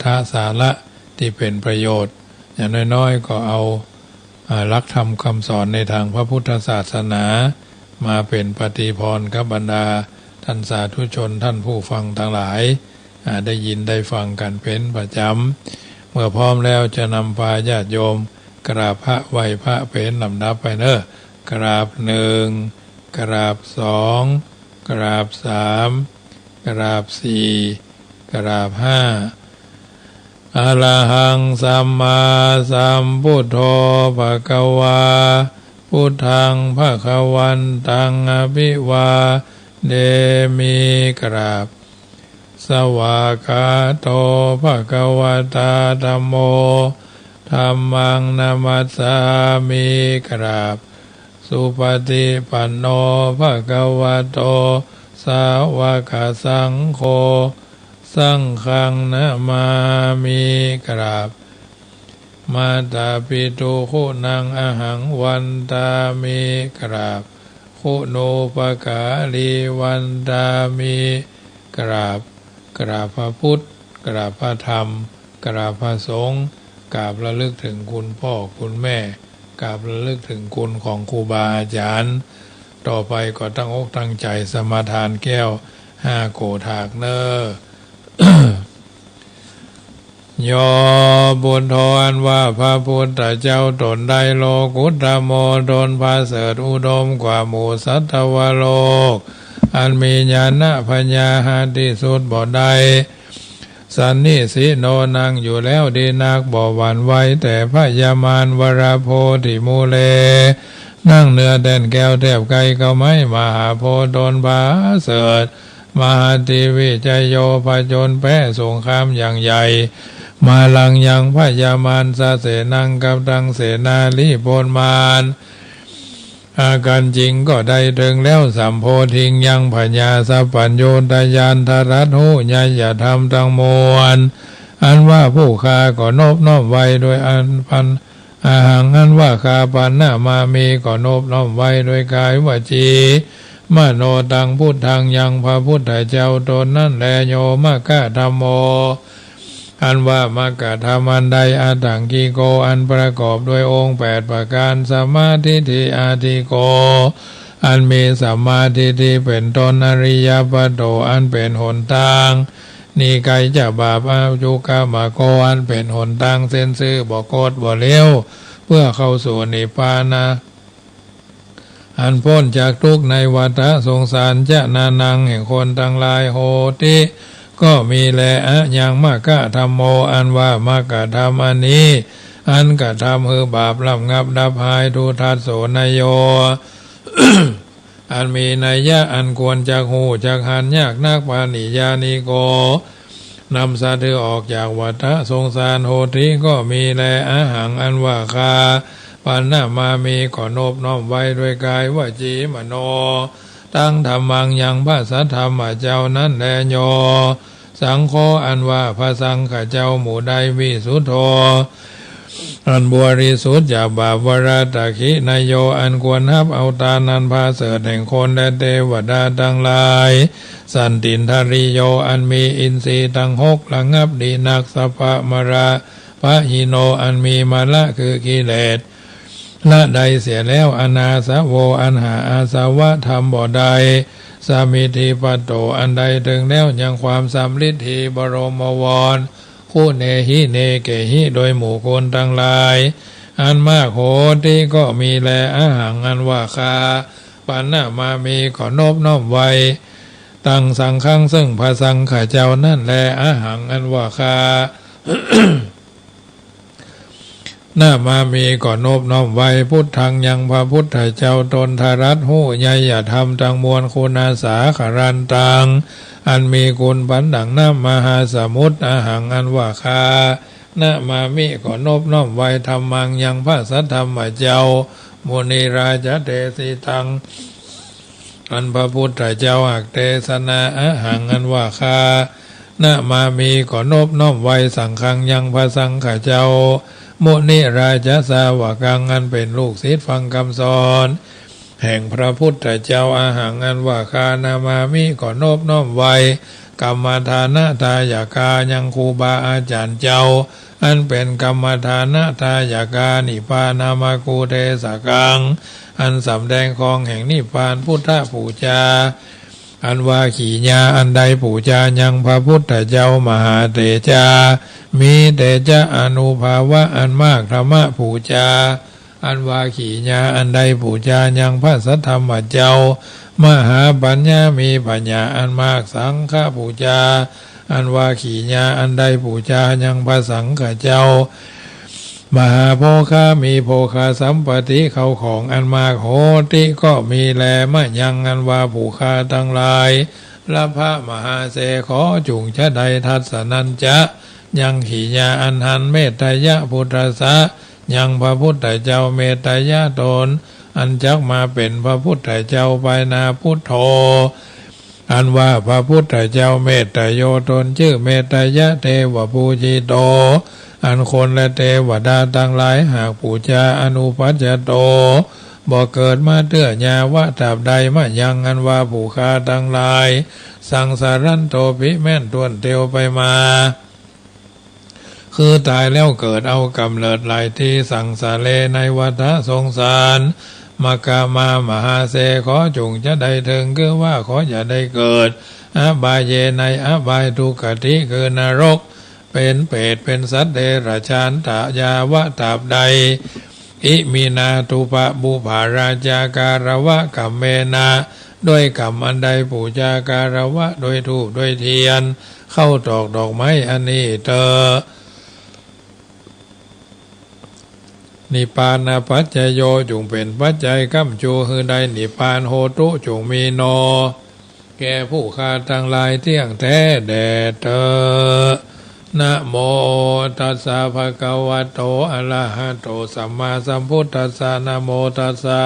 ธสาระที่เป็นประโยชน์อย่างน้อยๆก็เอาหลักธรรมคำสอนในทางพระพุทธศาสนามาเป็นปฏิพรกับบรรดาท่านสาธุชนท่านผู้ฟังทั้งหลายได้ยินได้ฟังกันเป็นประจำเมื่อพร้อมแล้วจะนำพาญาติโยมกราบพระไหว้พระเป็นลำดับไปเนอะกราบหนึ่งกราบสองกราบสามกราบสี่กราบห้าอะระหังสัมมาสัมพุทโธภะคะวาพุทธังภะคะวันตังอภิวาเดมิกราบสวากขาโตภะคะวะตาธัมโมธัมมังนามัสสามิกราบสุปฏิปันโนภะคะวะโตสาวกสังโฆสังฆังนะมามิกราบมาตาปิตุคุณังอหังวันตามิกราบคุณูปการีวันตามิกราบกราบพระพุทธกราบพระธรรมกราบพระสงฆ์กราบระลึกถึงคุณพ่อคุณแม่กราบระลึกถึงคุณของครูบาอาจารย์ต่อไปก็ตั้งอกตั้งใจสมาทานแก้ว5โกฏากเนอ ยอบุญทอนว่าพระพุทธเจ้าตนได้โลกุตโมตนพาเสริฐอุดมกว่าหมู่สัตวโลกอันมีญาณปัญญาหาที่สุดบ่ได้สันนิสิโนนั่งอยู่แล้วดีนักบ่หวั่นไหวแต่พยามารวราโพธิมูเลนั่งเนื้อแดนแก้วแทบไกลก็ไม่มหาโพตนพาเสริฐมหาทีวิจโยผจญแพ้สงครามอย่างใหญ่มาลังยังพยามารสาเสนังกับดังเสนาลีโพนมารอาการจริงก็ได้ถึงแล้วสัมโพธิงยังพญาสัพพัญโยตยานทรัตหูญายธรรมทั้งมวลอันว่าผู้ฆ่าก็นบน้อมไว้โดยอันพันอาหังอันว่าฆ่าปันนามามีก็นบน้อมไว้โดยกายวจีมโนตังพุทธังยังพระพุทธเจ้าตนนั่นแลโยมกะธัมโมอันว่ามกะธรรมอันใดอาตังกีโกอันประกอบด้วยองค์8ประการสัมมาทิฏฐิอาทิโกอันมีสัมมาทิฏฐิเป็นต้นอริยปัตโตอันเป็นหนทางนิไกจะบาปอาจุกามโกอันเป็นหนทางเส้นซื่อบ่โกฏบ่เลี้ยวเพื่อเข้าสู่นิพพานะอันพ้นจากทุกข์ในวัฏสงสารจะนานังแห่งคนทั้งหลายโหติก็มีแลยังมกะธัมโมอันว่ามกะธรรมอันนี้อันกะทำคือบาปลำงับดับหายทุทัสโสนโย อันมีนัยยะอันควรจากหูจากหันยากนักปานิยานิโกนำสัตว์ออกจากวัฏสงสารโหติก็มีแลอาหังอันว่าคาปันนามามีขอนบน้อมไว้ด้วยกายวจีมโนตั้งธรรมังยังพระสัทธรรมเจ้านั้นแลโยสังโฆอันว่าพระสังฆเจ้าหมู่ใดวิสุทโธอันบริสุทธิ์จากบาปวราตะคินายโยอันควรนับเอาตานันพาเสริฐแห่งคนและเทวดาทั้งหลายสันตินทริโยอันมีอินทรีย์ทั้ง6ระงับดีนักสัพพมระพระหิโนอันมีมาละคือกิเลสละใดเสียแล้วอนาสโวอันหาอาสวะธรรมบ่ใดสามิธิปัตโตอันใดถึงแล้วยังความสำลิดทีบรมวรคู่เนหิเนเกหิโดยหมู่คนทั้งหลายอันมากโหติก็มีแลอาหังอันว่าคาปันนามามีขอนบน้อมไว้ตั้งสังฆังซึ่งพระสังฆเจ้านั่นแลอาหังอันว่าคา หน้ามามีก่อนนบน้อมไว้พุทธังยังพระพุทธเจ้าตนทรัตหูญายธรรมตังมวลคุณาสาขรันตังอันมีคุณปันดังน้ำมหาสมุทรอาหังอันว่าคาหน้ามามีก่อนนบน้อมไว้ธรรมังยังพระสัทธรรมเจ้ามุนีราชเตสิตังอันพระพุทธเจ้าอักเทศนาอาหังอันว่าคาหน้ามามีก่อนนบน้อมไว้สังฆังยังพระสังฆเจ้ามุนิราชสาวกังอันเป็นลูกศิษย์ฟังคำสอนแห่งพระพุทธเจ้าอาหังอันว่าคานามามิก่อนนบน้อมไว้ กรรมฐานะทายกายังครูบาอาจารย์เจ้าอันเป็นกรรมฐานะทายกานิพพานามากูเทสกังอันสำแดงของแห่งนิพพานพุทธปูชาอันว่าขีญาอันใดปูชายังพระพุทธเจ้ามหาเตจามีเตจาอนุภาวะอันมากธรรมะปูชาอันว่าขีญาอันใดปูชายังพระสัทธรรมเจ้ามหาปัญญามีปัญญาอันมากสังฆปูชาอันว่าขีญาอันใดปูชายังพระสังฆเจ้ามหาโภคามีโภคาสัมปติเขาของอันมากโหติก็มีแลมะยังอันว่าผูคาทั้งหลายละพระมหาเสขอจุงชะใดทัศนันจะยังขีญาอันหันเมตยะพุทธสะยังพระพุทธเจ้าเมตยะตนอันจักมาเป็นพระพุทธเจ้าไปนาพุทโธอันว่าพระพุทธเจ้าเมตโยตนชื่อเมตยะเทวปูจิโตอันคนและเทวดาทั้งหลายหากปูชาอนุปัจจโตบ่เกิดมาเตื้อยาวะตราบใดมายังอันว่าผูคาทั้งหลายสังสารันโตภิแม่นตวนเตียวไปมาคือตายแล้วเกิดเอากำเนิดหลายที่สังสาเลในวัฏสงสารมกามามหาเสขอจงจะได้ถึงคือว่าขออย่าได้เกิดอบายเยในอบายทุกขติคือนรกเป็นเปรตเป็นสัตว์เดรัจฉานตายาวะตราบใดอิมินาตุปะบุภาราจาการวะกัมเมนาด้วยกรรมอันใดปูชาการวะโดยธูปโดยเทียนเข้าตอกดอกไม้อันนี้เตอนิพพานาปัจจโยจงเป็นปัจจัยกัมจูคือใดนิพพานโหตุจงมีโนแก่ผู้ฆ่าทั้งหลายเที่ยงแท้แด่เธอนะโมตัสสะภะคะวะโตอะระหะโตสัมมาสัมพุทธัสสะนะโมตัสสะ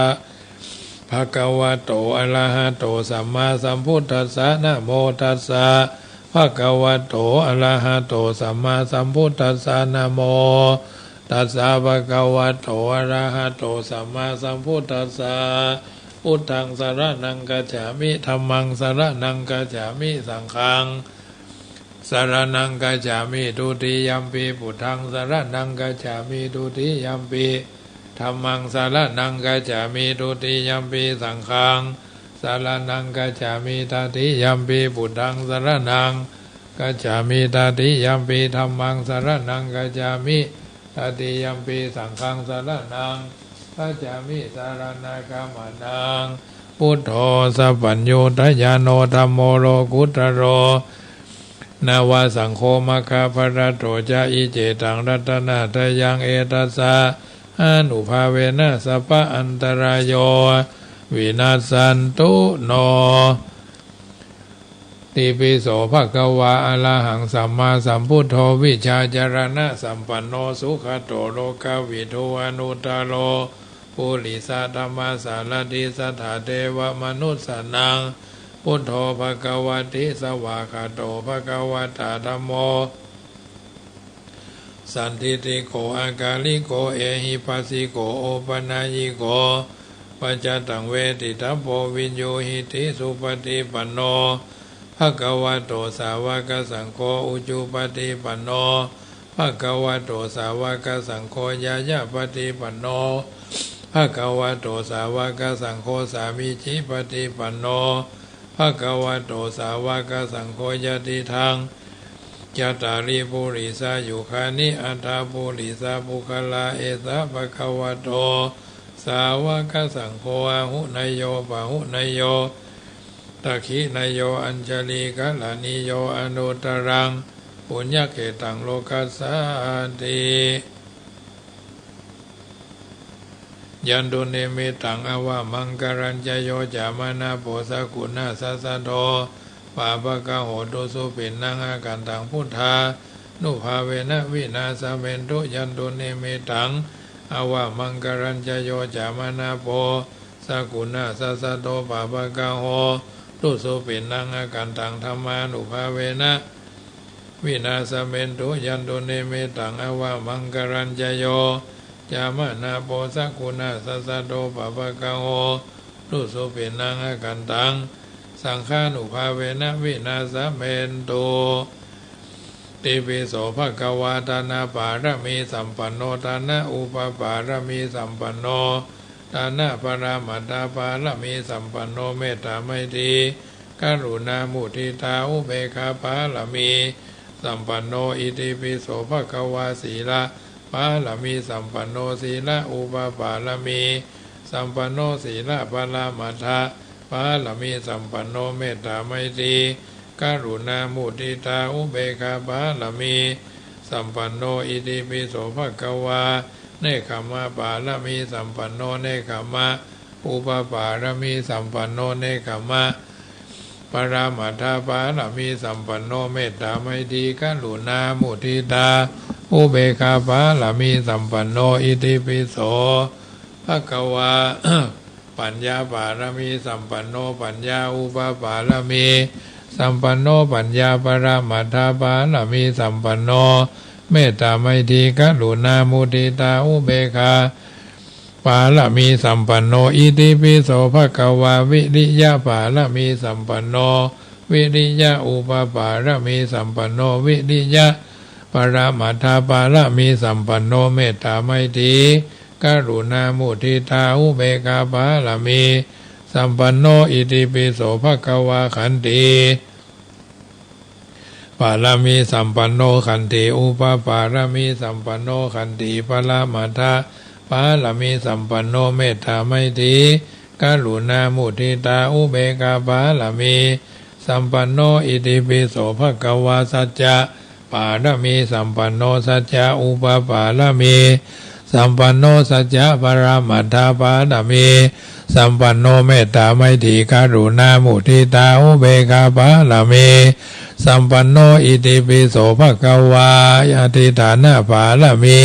ภะคะวะโตอะระหะโตสัมมาสัมพุทธัสสะนะโมตัสสะภะคะวะโตอะระหะโตสัมมาสัมพุทธัสสะนะโมตัสสะภะคะวะโตอะระหะโตสัมมาสัมพุทธัสสะพุทธังสรณังกัจฉามิธัมมังสรณังกัจฉามิสังฆังสรณังกัจฉามิทุติยัมปิพุทธังสรณังกัจฉามิทุติยัมปิธัมมังสรณังกัจฉามิทุติยัมปิสังฆังสรณังกัจฉามิตติยัมปิพุทธังสรณังกัจฉามิตติยัมปิธัมมังสรณังกัจฉามิตติยัมปิสังฆังสรณังกัจฉามิสารณกัมมนังพุทโธสัพพัญญูทยานโนธัมโมโลกุตโรนาวาสังโฆมคาภรโตจาอิเจตังรัตนาทยังเอตัสสะอนุภาเวนะสัพพะอันตรายโยวินาศสันตุโนติปิโสภะคะวะอะระหังสัมมาสัมพุทโธวิชาจารณะสัมปันโนสุขโตโลกวิทูอนุตตโรปุริสธรรมสารติสถาเทวมนุสสนังพุทโธภะคะวะติสวากขาโตภะคะวะตาธัมโมสันทิติโกอากาลิโกเอหิปัสสิโกโอปนายิโกปัจจตังเวทิตัพโพวิญโยหิติสุปฏิปันโนภะคะวะโตสาวกสังโฆอุจุปฏิปันโนภะคะวะโตสาวกสังโฆยายาปฏิปันโนภะคะวะโตสาวกสังโฆสามิจิปฏิปันโนภะคะวะโตสาวกสังโฆยติทังจัตตาริปุริสายุคานิอัตถาปุริสาปุคลาเอสะภะคะวะโตสาวกสังโฆอาหุนยโยปะหุนยโยตะขินยโยอัญชลีกัลลานิโยอนุตตรังปุญญเขตังโลกัสสาติยันตุเนมิตังอวามังกรัญจโยจามนาโปสกุณาสัสสะโตปาปะกะโหตุสุปินนังอากันตังพุทธานุภาเวนะวินาสเมนตุยันตุเนมิตังอวามังกรัญจโยจามนาโปสกุณาสัสสะโตปาปะกะโหตุสุปินนังอากันตังธรรมานุภาเวนะวินาสเมนตุยันตุเนมิตังอวามังกรัญจโยจามนาโปสักกุณาสัสสะโตปะปะกะโหตุสุปินังอากันตัง สังฆานุภาเวนะวินาศเมนโตติปิโสภควาตานาปารมีสัมปันโนตานะอุปปารมีสัมปันโนตานะปรามัตถปารมีสัมปันโนเมตตาไมตรีกรุณามุทิตาอุเบกขาปารมีสัมปันโนอิติปิโสภควาสีละปารมีสัมปันโนสีละอุปปารมีสัมปันโนสีละปรามัตถปารมีสัมปันโนเมตตาไมตรีกรุณามุทิตาอุเบกขาปารมีสัมปันโนอิติปิโสภควาเนคขมะปารมีสัมปันโนเนคขมะอุปปารมีสัมปันโนเนคขมะปรามัตถปารมีสัมปันโนเมตตาไมตรีกรุณามุทิตาอุเบกขาปารมีสัมปันโนอิติปิโสภควา ปัญญาปารมีสัมปันโนปัญญาอุปปารมีสัมปันโนปัญญาปรามัตถปารมีสัมปันโนเมตตาไมตรีกรุณามุทิตาอุเบกขาปารมีสัมปันโนอิติปิโสภควาวิริยะปารมีสัมปันโนวิริยะอุปปารมีสัมปันโนวิริยะปรามัตถปารมีสัมปันโนเมตตาไมตรีกรุณามุทิตาอุเบกขาปารมีสัมปันโนอิติปิโสภควาขันติปารมีสัมปันโนขันติอุปปารมีสัมปันโนขันติปรามัตถปารมีสัมปันโนเมตตาไมตรีกรุณามุทิตาอุเบกขาปารมีสัมปันโนอิติปิโสภควาสัจจะปารมีสัมปันโนสัจจะอุปปารมีสัมปันโนสัจจะปรามัตถปารมีสัมปันโนเมตตาไมตรีกรุณามุทิตาอุเบกขาปารมีสัมปันโนอิติปิโสภควาอธิฐานะปารมี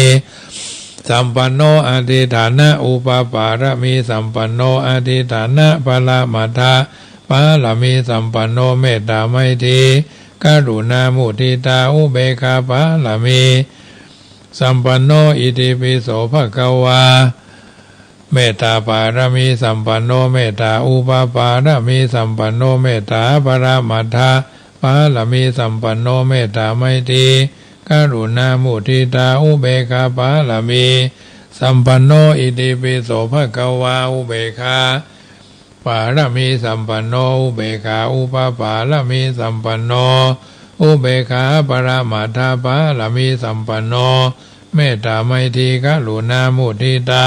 สัมปันโนอธิฐานะอุปปารมีสัมปันโนอธิฐานะปรามัตถปารมีสัมปันโนเมตตาไมตรีกรุณามุทิตาอุเบกขาปารมีสัมปันโนอิติปิโสภควาเมตตาปารมีสัมปันโนเมตตาอุปปารมีสัมปันโนเมตตาปรามัตถปารมีสัมปันโนเมตตาไมตรีกรุณามุทิตาอุเบกขาปารมีสัมปันโนอิติปิโสภควาอุเบกขาปารมีสัมปันโนอุเบกขาอุปปารมีสัมปันโนอุเบกขาปรามัตถปารมีสัมปันโนเมตตาไมตรีกรุณามุทิตา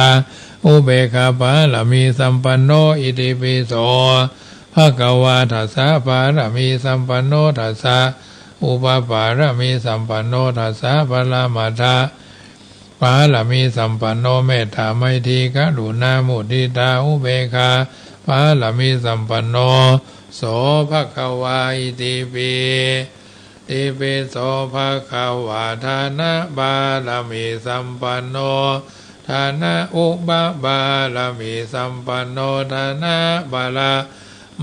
อุเบกขาปารมีสัมปันโนอิติปิโสภควาทัสสะปารมีสัมปันโนทัสสะอุปปารมีสัมปันโนทัสสะปรามัตถปารมีสัมปันโนเมตตาไมตรีกรุณามุทิตาอุเบกขาปารมีสัมปันโนโสภควาอิติปิติปิโสภควาทานะบารมีสัมปันโนทานะอุปบารมีสัมปันโนทานะบาล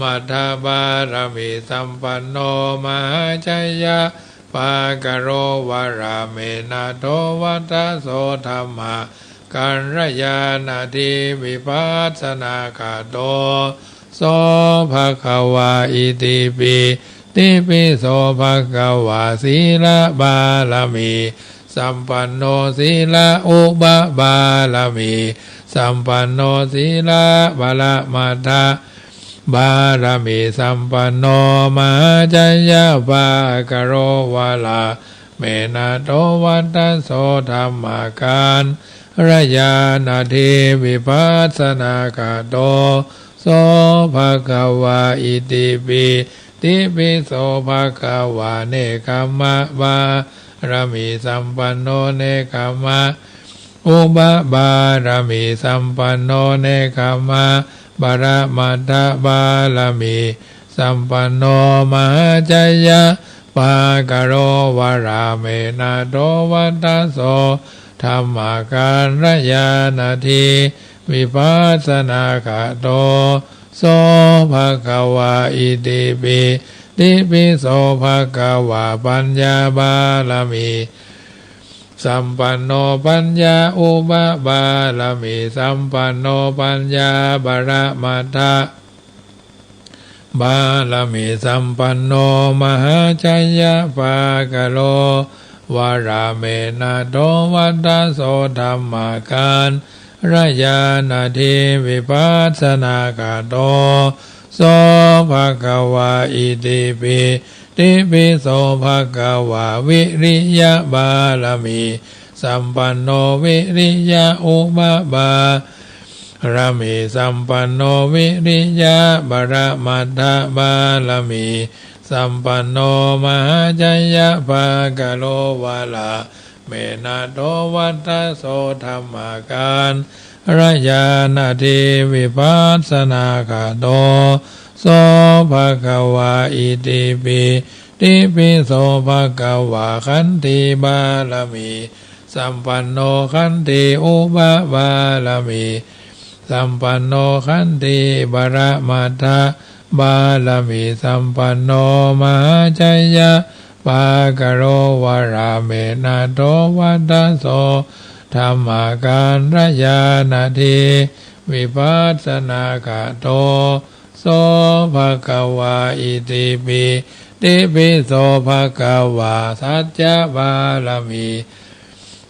มัทธบารมีสัมปันโนมหาชัยยะปากโรวราเมนะโทวัตโสธรรมะกัลยาณทิวิปัสสนาคาโตโสภควาอิติปิติปิโสภควาศีลบารมีสัมปันโนศีลอุปบารมีสัมปันโนศีลบาลมัตถบารมีสัมปันโนมหาชัยยะภากโรวาลาเมนะโตวัตโสธรรมการระยานาทิวิปัสสนาคาโตโสภควาอิติปิติปิโสภควาเนกขมะบารมีสัมปันโนเนกขมะอุปบารมีสัมปันโนเนกขมะบารมัตถบารมีสัมปันโนมหาชัยยะปากโรวราเมนะโตวัตโสธรรมการระยานาทิวิปัสสนาคาโตโสภควาอิติปิติปิโสภควาปัญญาบารมีสัมปันโนปัญญาอุปบารมีสัมปันโนปัญญาบารมัตถป บาลมีสัมปันโนมหาชัยยะปากโลวาราเมนะโตวัตตโสธรรมาการระยานาทิวิปัสสนากาโตโสภะคะวาอิติปิติปิโสภะคะวาวิริยะบาลมีสัมปันโนวิริยะอุปบารามีสัมปันโนวิริยะบารมัตถบาลมีสัมปันโนมหาชัยยะภาคโลวาลาเมนะโตวัตตโสธรรมาการระยานาทิวิปัสสนาคาโตโสภะคะวาอิติปิติปิโสภะคะวาขันติบาลมีสัมปันโนขันติอุปบาลมีสัมปันโนขันติบารมัตถบาลมีสัมปันโนมหาชัยยะปากโรวาราเมนะโตวัตตโสธรรมาการระยานาทิวิปัสสนาคาโตโสภะคะวาอิติปิติปิโสภะคะวาสัจจะบาลมี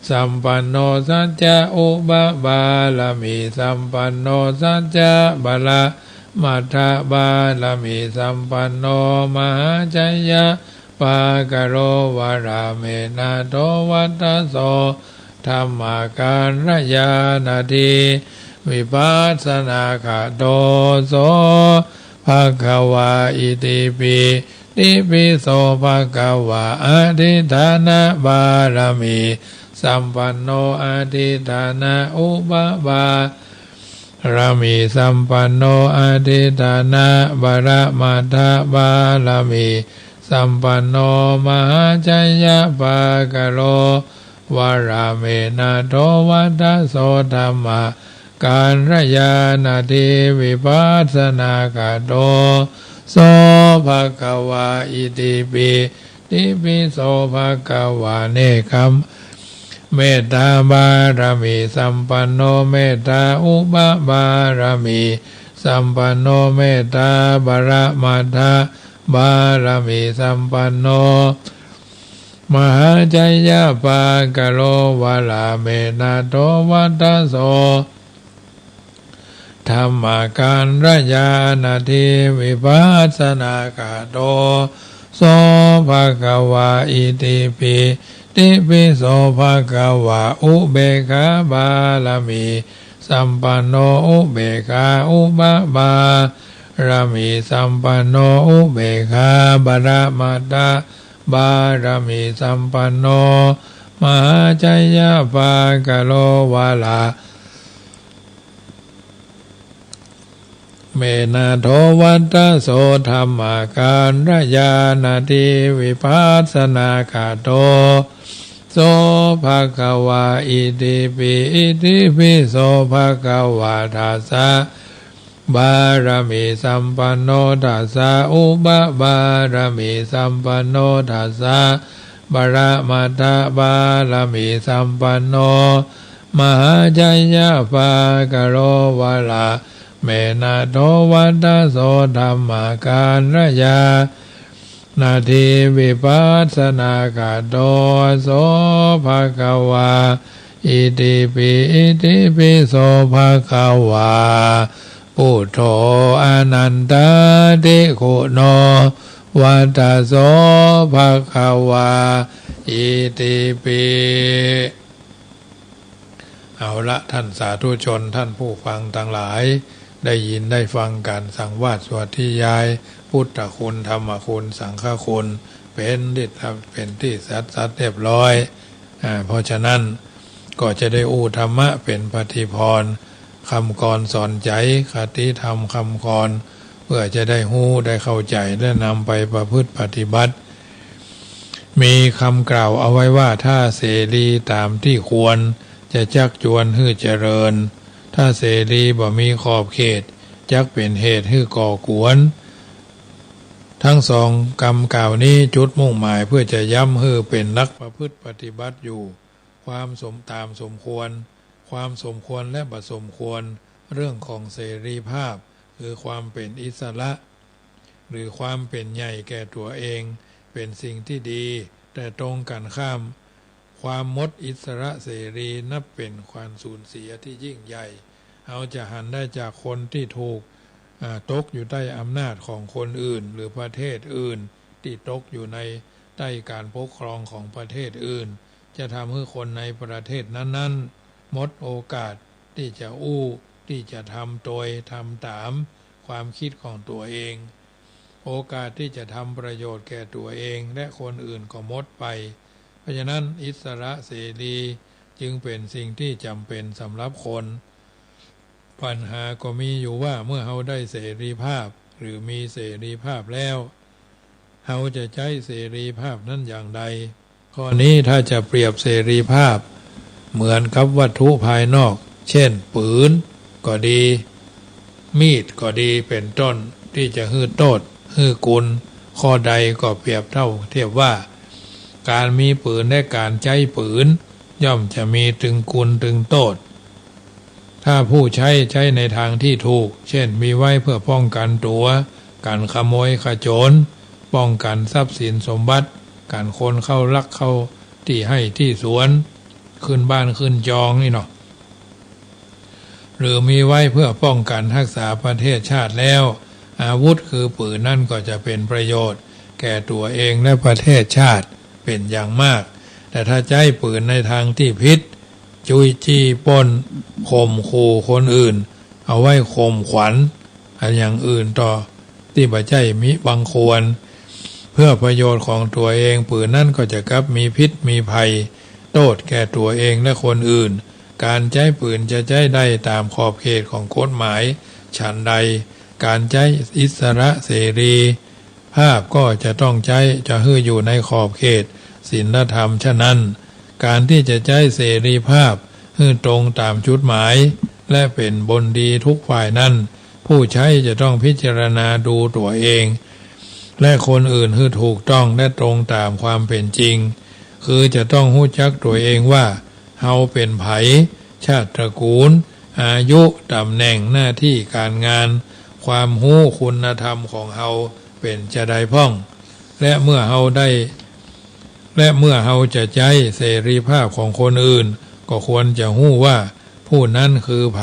สัมปันโนสัจจะอุปบาลมีสัมปันโนสัจจะบาลมัทธบาลมีสัมปันโนมหาชัยยะปากโรวาราเมนะโตวัตตโสธรรมาการระยานาทิวิปัสสนาคาโตโสภะคะวาอิติปิติปิโสภะคะวาอธิฐานะบารมีสัมปันโนอธิฐานะอุปบารามีสัมปันโนอธิฐานะบารมัตถบารมีสัมปันโนมหาชัยยะปากโลวาราเมนะโตวัตตโสธรรมาการระยานาทิวิปัสสนาคาโตโสภะคะวาอิติปิติปิโสภะคะวาเนคัมเมตตาบารมีสัมปันโนเมตตาอุปบารมีสัมปันโนเมตตาบารมัตถบารมีสัมปันโนมหาชัยยะปากโลวาลาเมนะโตวัตตโสธรรมาการระยานาทิวิปัสสนาคาโตโสภะคะวาอิติปิติปิโสภะคะวาอุเบกขาบาลมีสัมปันโนอุเบกขาอุปบารามีสัมปันโนอุเบกขาบารมัตถบารมีสัมปันโนมหาชัยยะปากโลวาลาเมนะโทวัตตโสธรรมาการระยานาทิวิปัสสนาคาโตโสภะคะวาอิติปิอิติปิโสภะคะวาทัสสะบารมีสัมปันโนทัสสะอุปบารมีสัมปันโนทัสสะบารมัตถบารมีสัมปันโนมหาชัยยะปากโรวาลาเมนะโตวัตตโสธรรมาการระยานาทิวิปัสสนาคาโตโสภะคะวาอิติปิอิติปิโสภะคะวาพุทโธอนันตติขุโนวัตตโสภะคะวาอิติปิเอาละท่านสาธุชนท่านผู้ฟังทั้งหลายได้ยินได้ฟังการสังวาสสวดที่ยายพุทธคุณธรรมคุณสังฆคุณเป็นที่สัตเรียบร้อยเพราะฉะนั้นก็จะได้อู้ธรรมะเป็นปฏิภรณ์คำกรสอนใจคติธรรมคำกรเพื่อจะได้หู้ได้เข้าใจและนำไปประพฤติปฏิบัติมีคำกล่าวเอาไว้ว่าถ้าเสรีตามที่ควรจะชักชวนให้เจริญถ้าเสรีบ่มีขอบเขตจักเป็นเหตุให้ก่อกวนทั้งสองกรรมกล่าวนี้จุดมุ่งหมายเพื่อจะย้ำให้เป็นนักประพฤติปฏิบัติอยู่ความตามสมควรความสมควรและบ่สมควรเรื่องของเสรีภาพคือความเป็นอิสระ หรือความเป็นใหญ่แก่ตัวเองเป็นสิ่งที่ดีแต่ตรงกันข้ามความหมดอิสระเสรีนับเป็นความสูญเสียที่ยิ่งใหญ่เอาจะหันได้จากคนที่ถูกตกอยู่ใต้อำนาจของคนอื่นหรือประเทศอื่นที่ตกอยู่ในใต้การปกครองของประเทศอื่นจะทำให้คนในประเทศนั้นๆหมดโอกาสที่จะที่จะทำโดยทำตามความคิดของตัวเองโอกาสที่จะทำประโยชน์แก่ตัวเองและคนอื่นก็หมดไปเพราะฉะนั้นอิสระเสรีจึงเป็นสิ่งที่จำเป็นสำหรับคนปัญหาก็มีอยู่ว่าเมื่อเราได้เสรีภาพหรือมีเสรีภาพแล้วเราจะใช้เสรีภาพนั้นอย่างใดข้อนี้ถ้าจะเปรียบเสรีภาพเหมือนกับวัตถุภายนอกเช่นปืนก็ดีมีดก็ดีเป็นต้นที่จะฮื้อโทษฮื้อกุลข้อใดก็เปรียบเทียบว่าการมีปืนและการใช้ปืนย่อมจะมีถึงกุลถึงโทษถ้าผู้ใช้ในทางที่ถูกเช่นมีไว้เพื่อป้องกันตัวการขโมยขโจรป้องกันทรัพย์สินสมบัติการคนเข้าลักเข้าที่ให้ที่สวนขึ้นบ้านขึ้นจองนี่เนาะหรือมีไว้เพื่อป้องกันรักษาประเทศชาติแล้วอาวุธคือปืนนั่นก็จะเป็นประโยชน์แก่ตัวเองและประเทศชาติเป็นอย่างมากแต่ถ้าใช้ปืนในทางที่ผิดจุยจี้ปล้นข่มขู่คนอื่นเอาไว้ข่มขวัญอันอย่างอื่นต่อที่บ่ใช่มิบังควรเพื่อประโยชน์ของตัวเองปืนนั่นก็จะกลับมีพิษมีภัยโทษแก่ตัวเองและคนอื่นการใช้ปืนจะใช้ได้ตามขอบเขตของกฎหมายฉันใดการใช้อิสระเสรีภาพก็จะต้องใช้จะให้อยู่ในขอบเขตศีลธรรมฉะนั้นการที่จะใช้เสรีภาพให้ตรงตามจุดหมายและเป็นบนดีทุกฝ่ายนั้นผู้ใช้จะต้องพิจารณาดูตัวเองและคนอื่นให้ถูกต้องและตรงตามความเป็นจริงคือจะต้องรู้จักตัวเองว่าเฮาเป็นไผชาติตระกูลอายุตำแหน่งหน้าที่การงานความรู้คุณธรรมของเฮาเป็นจะได้พ้องและเมื่อเฮาจะใช้เสรีภาพของคนอื่นก็ควรจะรู้ว่าผู้นั้นคือไผ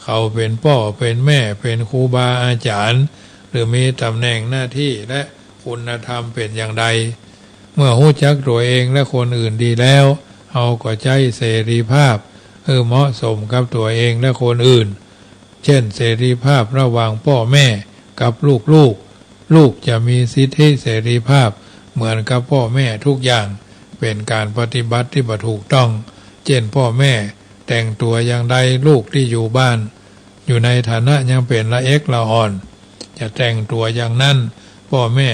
เขาเป็นพ่อเป็นแม่เป็นครูบาอาจารย์หรือมีตำแหน่งหน้าที่และคุณธรรมเป็นอย่างใดเมื่อรู้จักตัวเองและคนอื่นดีแล้วเฮาก็ใช้เสรีภาพเหมาะสมกับตัวเองและคนอื่นเช่นเสรีภาพระหว่างพ่อแม่กับลูกจะมีสิทธิเสรีภาพเหมือนกับพ่อแม่ทุกอย่างเป็นการปฏิบัติที่ถูกต้องเช่นพ่อแม่แต่งตัวอย่างใดลูกที่อยู่บ้านอยู่ในฐานะยังเป็นละเอ็กละอ่อนจะแต่งตัวอย่างนั้นพ่อแม่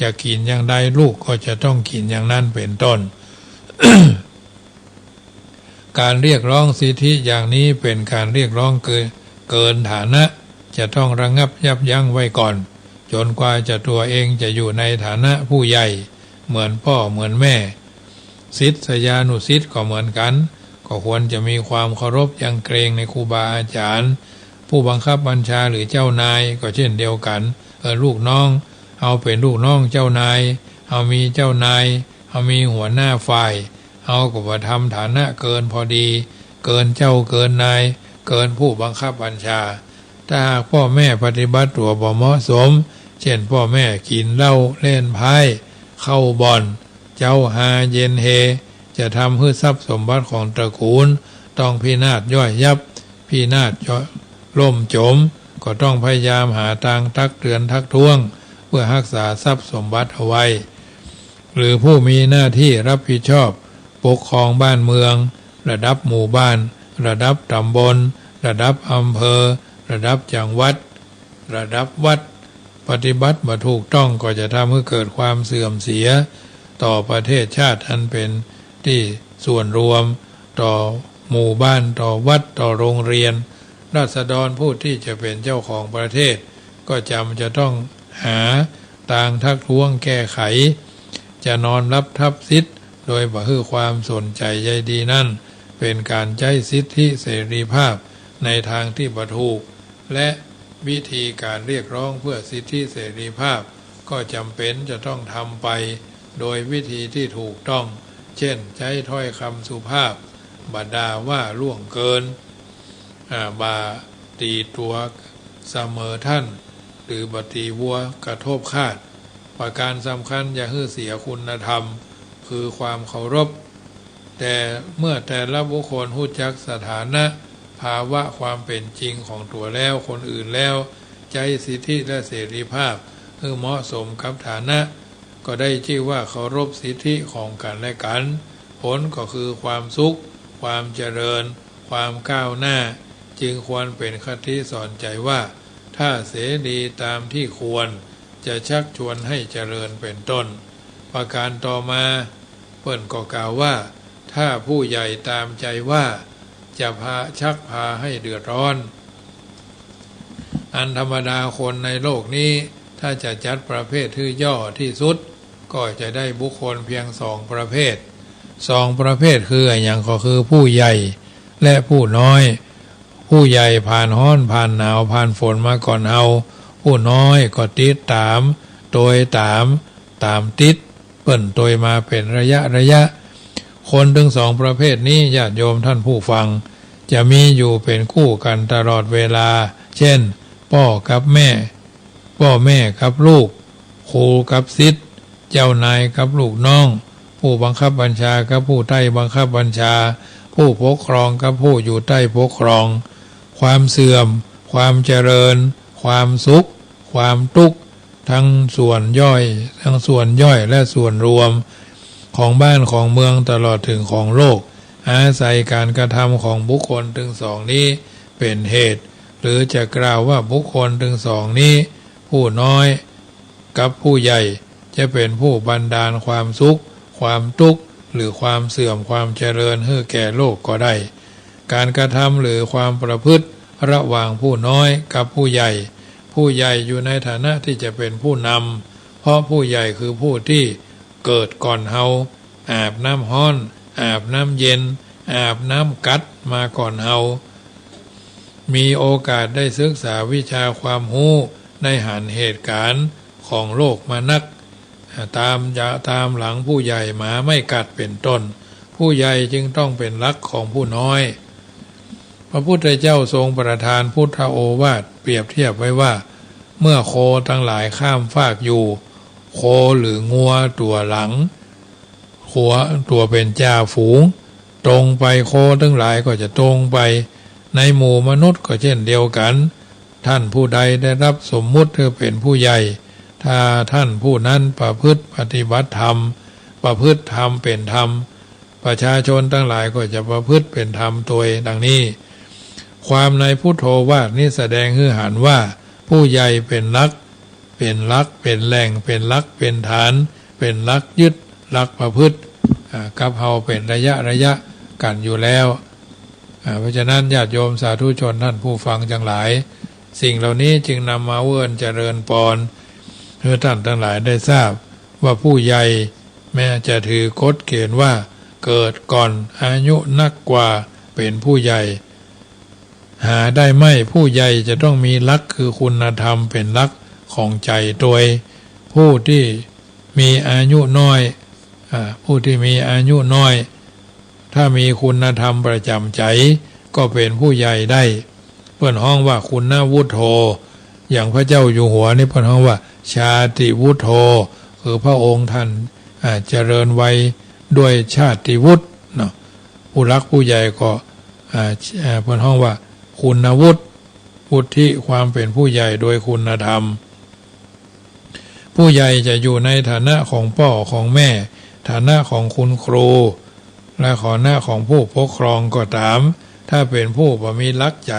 จะกินอย่างใดลูกก็จะต้องกินอย่างนั้นเป็นต้น การเรียกร้องสิทธิอย่างนี้เป็นการเรียกร้องเกินฐานะจะต้องระงับยับยั้งไว้ก่อนจนกว่าจะตัวเองจะอยู่ในฐานะผู้ใหญ่เหมือนพ่อเหมือนแม่ศิษยานุศิษย์ก็เหมือนกันก็ควรจะมีความเคารพยังเกรงในครูบาอาจารย์ผู้บังคับบัญชาหรือเจ้านายก็เช่นเดียวกันลูกน้องเอาเป็นลูกน้องเจ้านายเอามีเจ้านายเอามีหัวหน้าฝ่ายเอาก็ว่าทำฐานะเกินพอดีเกินเจ้าเกินนายเกินผู้บังคับบัญชาถ้าหากพ่อแม่ปฏิบัติตัวบ่เหมาะสมเช่นพ่อแม่กินเหล้าเล่นไพ่เข้าบ่อนเจ้าหาเย็นเฮจะทำให้ทรัพย์สมบัติของตระกูลต้องพินาศย่อยยับพินาศล่มจมก็ต้องพยายามหาทางตักเตือนทักท้วงเพื่อรักษาทรัพย์สมบัติเอาไว้หรือผู้มีหน้าที่รับผิดชอบปกครองบ้านเมืองระดับหมู่บ้านระดับตำบลระดับอำเภอระดับจังหวัดระดับวัดปฏิบัติบ่ถูกต้องก็จะทำให้เกิดความเสื่อมเสียต่อประเทศชาติอันเป็นที่ส่วนรวมต่อหมู่บ้านต่อวัดต่อโรงเรียนราษฎรผู้ที่จะเป็นเจ้าของประเทศก็จะต้องหาทางทักท้วงแก้ไขจะนอนรับทับสิทธิ์โดยบ่ให้ความสนใจใยดีนั่นเป็นการใช้สิทธิเสรีภาพในทางที่บ่ถูกและ วิธีการเรียกร้องเพื่อสิทธิเสรีภาพก็จำเป็นจะต้องทำไปโดยวิธีที่ถูกต้องเช่นใช้ถ้อยคำสุภาพบ่ด่าว่าล่วงเกินบ่าตีตัวเสมอท่านหรือบ่ตีวัวกระทบคาดประการสำคัญอย่าให้เสียคุณธรรมคือความเคารพแต่เมื่อแต่ละบุคคลรู้จักสถานะภาวะความเป็นจริงของตัวแล้วคนอื่นแล้วใจสิทธิและเสรีภาพให้เหมาะสมกับฐานะก็ได้ชื่อว่าเคารพสิทธิของกันและกันผลก็คือความสุขความเจริญความก้าวหน้าจึงควรเป็นคติสอนใจว่าถ้าเสรีตามที่ควรจะชักชวนให้เจริญเป็นต้นประการต่อมาเปิ้นก็กล่าวว่าถ้าผู้ใหญ่ตามใจว่าจะชักพาให้เดือดร้อนอันธรรมดาคนในโลกนี้ถ้าจะจัดประเภทที่ย่อที่สุดก็จะได้บุคคลเพียง2 ประเภท2 ประเภทคืออย่างก็คือผู้ใหญ่และผู้น้อยผู้ใหญ่ผ่านร้อนผ่านหนาวผ่านฝนมาก่อนเฮาผู้น้อยก็ติดตามโดยตามติดเปิ้นโดยมาเป็นระยะคนถึง2 ประเภทนี้ญาติโยมท่านผู้ฟังจะมีอยู่เป็นคู่กันตลอดเวลาเช่นพ่อกับแม่พ่อแม่กับลูกครูกับศิษย์เจ้านายกับลูกน้องผู้บังคับบัญชากับผู้ใต้บังคับบัญชาผู้ปกครองกับผู้อยู่ใต้ปกครองความเสื่อมความเจริญความสุขความทุกข์ทั้งส่วนย่อยและส่วนรวมของบ้านของเมืองตลอดถึงของโลกอาศัยการกระทำของบุคคลถึง2นี้เป็นเหตุหรือจะกล่าวว่าบุคคลถึง2นี้ผู้น้อยกับผู้ใหญ่จะเป็นผู้บันดาลความสุขความทุกข์หรือความเสื่อมความเจริญให้แก่โลกก็ได้การกระทำหรือความประพฤติระหว่างผู้น้อยกับผู้ใหญ่อยู่ในฐานะที่จะเป็นผู้นำเพราะผู้ใหญ่คือผู้ที่เกิดก่อนเฮาอาบน้ำร้อนอาบน้ำเย็นอาบน้ำกัดมาก่อนเฮามีโอกาสได้ศึกษาวิชาความรู้ในหันเหตุการณ์ของโลกมานักตามหลังผู้ใหญ่หมาไม่กัดเป็นต้นผู้ใหญ่จึงต้องเป็นรักของผู้น้อยพระพุทธเจ้าทรงประทานพุทธโอวาทเปรียบเทียบไว้ว่าเมื่อโคทั้งหลายข้ามฟากอยู่โคหรืองัวตัวหลังขัวตัวเป็นจ่าฝูงตรงไปโคทั้งหลายก็จะตรงไปในหมู่มนุษย์ก็เช่นเดียวกันท่านผู้ใดได้รับสมมุติคือเป็นผู้ใหญ่ถ้าท่านผู้นั้นประพฤติปฏิบัติธรรมประพฤติธรรมเป็นธรรมประชาชนทั้งหลายก็จะประพฤติเป็นธรรมตัวดังนี้ความในพุทโธวาทนี้แสดงให้เห็นว่าผู้ใหญ่เป็นหลักเป็นแหล่งเป็นหลักเป็นฐานเป็นหลักยึดหลักประพฤติกับเฮาเป็นระยะกันอยู่แล้วเพราะฉะนั้นญาติโยมสาธุชนท่านผู้ฟังทั้งหลายสิ่งเหล่านี้จึงนำมาเวิ้นเจริญปอนเพื่อท่านทั้งหลายได้ทราบว่าผู้ใหญ่แม้จะถือกฎเกณฑ์ว่าเกิดก่อนอายุนักกว่าเป็นผู้ใหญ่หาได้ไม่ผู้ใหญ่จะต้องมีลักษณ์คือคุณธรรมเป็นลักษณ์ของใจโดยผู้ที่มีอายุน้อยผู้ที่มีอายุน้อยถ้ามีคุณธรรมประจำใจก็เป็นผู้ใหญ่ได้เพิ่นฮ้องว่าคุณวุฒโธอย่างพระเจ้าอยู่หัวนี่เพิ่นฮ้องว่าชาติวุฒโธคือพระองค์ท่านเจริญวัยด้วยชาติวุฒิเนาะผู้รักผู้ใหญ่ก็เพิ่นฮ้องว่าคุณวุฒิความเป็นผู้ใหญ่โดยคุณธรรมผู้ใหญ่จะอยู่ในฐานะของพ่อของแม่ฐานะของคุณครูและฐานะของผู้ปกครองก็ตามถ้าเป็นผู้บ่มีลักใจ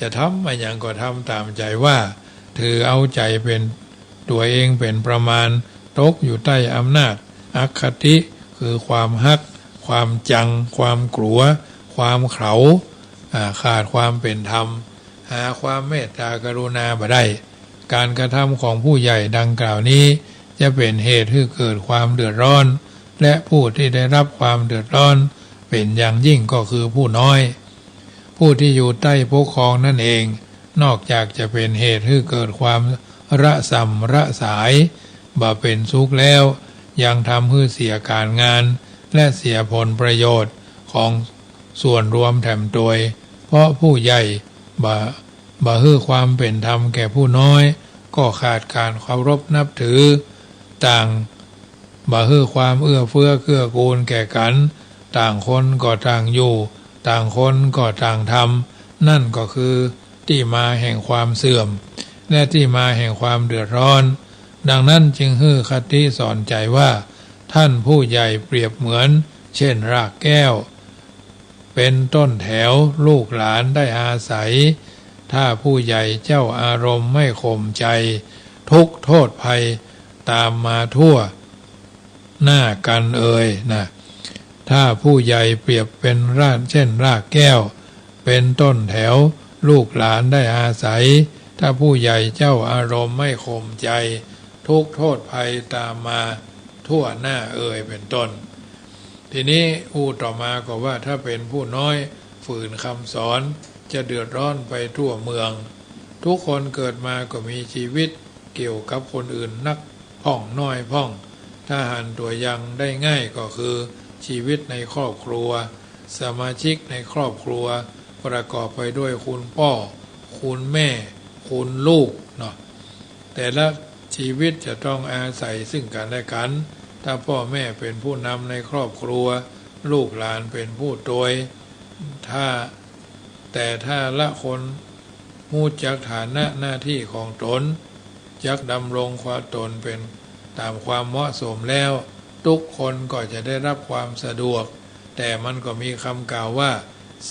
จะทำมาอย่างก็ทำตามใจว่าถือเอาใจเป็นตัวเองเป็นประมาณตกอยู่ใต้อำนาจอคติคือความฮักความจังความกลัวความเขลาขาดความเป็นธรรมหาความเมตตากรุณาบ่ได้การกระทำของผู้ใหญ่ดังกล่าวนี้จะเป็นเหตุให้เกิดความเดือดร้อนและผู้ที่ได้รับความเดือดร้อนเป็นอย่างยิ่งก็คือผู้น้อยผู้ที่อยู่ใต้ปกครองนั่นเอง นอกจากจะเป็นเหตุให้เกิดความระสำระสายบ่เป็นสุขแล้วยังทำให้เสียการงานและเสียผลประโยชน์ของส่วนรวมแถมโดยเพราะผู้ใหญ่บ่ให้ความเป็นธรรมแก่ผู้น้อยก็ขาดการเคารพนับถือต่างบ่ให้ความเอื้อเฟื้อเกื้อกูลแก่กันต่างคนก็ต่างอยู่ต่างคนก็ต่างทำนั่นก็คือที่มาแห่งความเสื่อมและที่มาแห่งความเดือดร้อนดังนั้นจึงให้คติสอนใจว่าท่านผู้ใหญ่เปรียบเหมือนเช่นรากแก้วเป็นต้นแถวลูกหลานได้อาศัยถ้าผู้ใหญ่เจ้าอารมณ์ไม่ข่มใจทุกโทษภัยตามมาทั่วหน้ากันนะถ้าผู้ใหญ่เปรียบเป็นเช่นรากแก้วเป็นต้นแถวลูกหลานได้อาศัยถ้าผู้ใหญ่เจ้าอารมณ์ไม่ข่มใจทุกโทษภัยตามมาทั่วหน้าเป็นต้นทีนี้ต่อมาก็ว่าถ้าเป็นผู้น้อยฝืนคำสอนจะเดือดร้อนไปทั่วเมืองทุกคนเกิดมาก็มีชีวิตเกี่ยวกับคนอื่นนักพ่องน้อยพ่องถ้าหันตัวยังได้ง่ายก็คือชีวิตในครอบครัวสมาชิกในครอบครัวประกอบไปด้วยคุณพ่อคุณแม่คุณลูกเนาะแต่ละชีวิตจะต้องอาศัยซึ่งกันและกันถ้าพ่อแม่เป็นผู้นำในครอบครัวลูกหลานเป็นผู้โดยแต่ถ้าละคนหู้จักฐานะหน้าที่ของตนจักดำรงความตนเป็นตามความเหมาะสมแล้วทุกคนก็จะได้รับความสะดวกแต่มันก็มีคำกล่าวว่า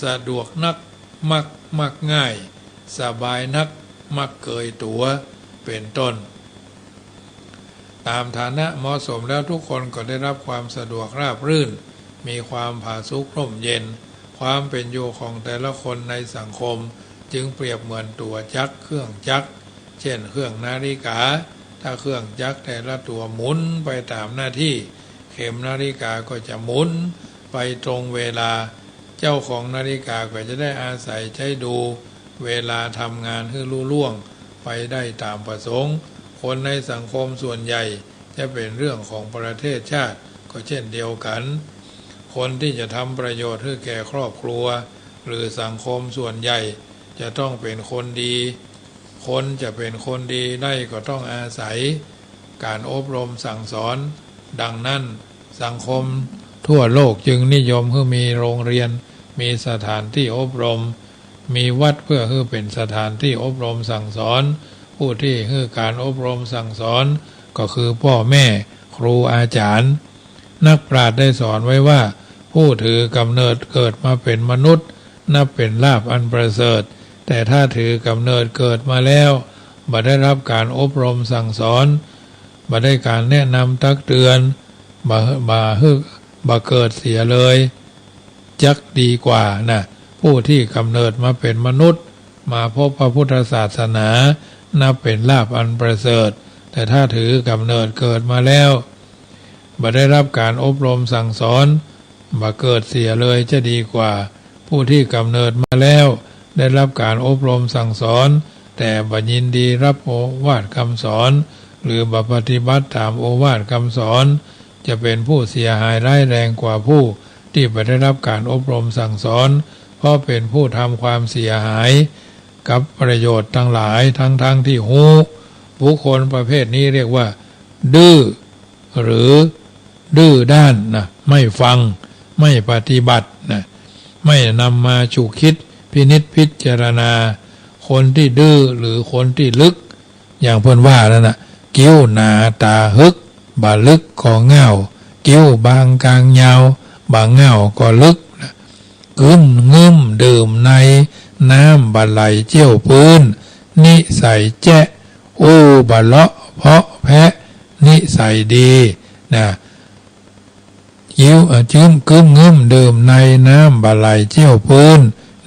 สะดวกนักมักง่ายสบายนักมักเกยตัวเป็นต้นตามฐานะเหมาะสมแล้วทุกคนก็ได้รับความสะดวกราบรื่นมีความผาสุกร่มเย็นความเป็นอยู่ของแต่ละคนในสังคมจึงเปรียบเหมือนตัวจักรเครื่องจักรเช่นเครื่องนาฬิกาถ้าเครื่องจักรแต่ละตัวหมุนไปตามหน้าที่เข็มนาฬิกาก็จะหมุนไปตรงเวลาเจ้าของนาฬิกาก็จะได้อาศัยใช้ดูเวลาทำงานให้ลุล่วงไปได้ตามประสงค์คนในสังคมส่วนใหญ่จะเป็นเรื่องของประเทศชาติก็เช่นเดียวกันคนที่จะทำประโยชน์ให้แก่ครอบครัวหรือสังคมส่วนใหญ่จะต้องเป็นคนดีคนจะเป็นคนดีได้ก็ต้องอาศัยการอบรมสั่งสอนดังนั้นสังคมทั่วโลกจึงนิยมให้มีโรงเรียนมีสถานที่อบรมมีวัดเพื่อให้เป็นสถานที่อบรมสั่งสอนผู้ที่ให้การอบรมสั่งสอนก็คือพ่อแม่ครูอาจารย์นักปราชญ์ได้สอนไว้ว่าผู้ถือกำเนิดเกิดมาเป็นมนุษย์นับเป็นลาภอันประเสริฐแต่ถ้าถือกำเนิดเกิดมาแล้วบ่ได้รับการอบรมสั่งสอนบ่ได้การแนะนำตักเตือนบ่เกิดเสียเลยจักดีกว่านะผู้ที่กำเนิดมาเป็นมนุษย์มาพบพระพุทธศาสนานับเป็นลาภอันประเสริฐแต่ถ้าถือกำเนิดเกิดมาแล้วบ่ได้รับการอบรมสั่งสอนบ่เกิดเสียเลยจะดีกว่าผู้ที่กำเนิดมาแล้วได้รับการอบรมสั่งสอนแต่บ่ยินดีรับโอวาทคำสอนหรือบ่ปฏิบัติตามโอวาทคำสอนจะเป็นผู้เสียหายร้ายแรงกว่าผู้ที่บ่ได้รับการอบรมสั่งสอนเพราะเป็นผู้ทำความเสียหายกับประโยชน์ทั้งหลายทั้งที่หูบุคคลประเภทนี้เรียกว่าดื้อหรือดื้อด้านนะไม่ฟังไม่ปฏิบัตินะไม่นำมาฉุกคิดพินิจพิจารณาคนที่ดื้อหรือคนที่ลึกอย่างเพิ่นว่านั่นน่ะกิ้วหนาตาฮึกบ่ลึกก็เง่ากิ้วบางกลางยาวบางเง่าก็ลึกนะกึ้มงึ้มดื่มในน้ำบะไหลเจี้ยวพื้นนิสัยแจ๊บะเลาะเพาะแพะนิสัยดีนะยิ้วจึ้มกึ้มงึ้มดื่มในน้ำบะไหลเจี้ยวพื้น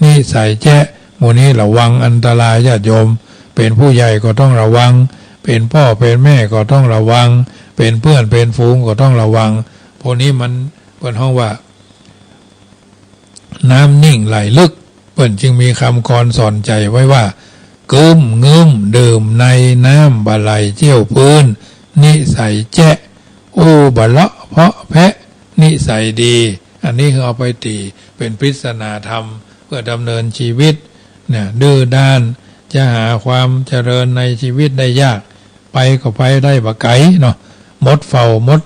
นิสัยแจ๊หมู่นี้ระวังอันตรายญาติโยมเป็นผู้ใหญ่ก็ต้องระวังเป็นพ่อเป็นแม่ก็ต้องระวังเป็นเพื่อนเป็นฝูงก็ต้องระวังพวกนี้มันเป็นห้องว่าน้ำนิ่งไหลลึกเปิ่นจึงมีคำกรสอนใจไว้ว่า กึ้มงึ้มดื่มในน้ำบะไหลเจียวพื้นนิสัยแจ๊ะอู้บะเลาะเพาะแพะนิสัยดีอันนี้คือเอาไปตีเป็นปริศนาธรรมเพื่อดำเนินชีวิตเนี่ยดื้อด้านจะหาความเจริญในชีวิตได้ยากไปก็ไปได้บะไก่เนาะมดเฝ้ามด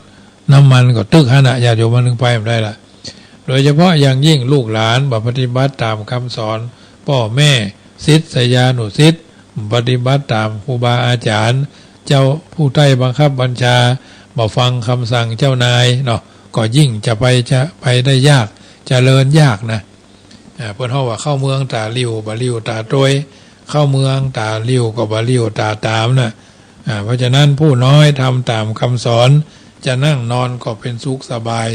น้ำมันก็ตึกขณะญาติโยมมันถึงไปไม่ได้ละโดยเฉพาะอย่างยิ่งลูกหลานปฏิบัติตามคำสอนพ่อแม่ศิษยานุศิษย์ปฏิบัติตามครูบาอาจารย์เจ้าผู้ใต้บังคับบัญชาบ่ฟังคำสั่งเจ้านายเนาะก็ยิ่งจะไปได้ยากเจริญยากนะเพิ่นเฮาว่าเข้าเมืองตาลิ้วบ่ลิ้วตาโตยเข้าเมืองตาลิ้วก็บ่ลิ้วตาตามนะเพราะฉะนั้นผู้น้อยทำตามคำสอนจะนั่งนอนก็เป็นสุขสบาย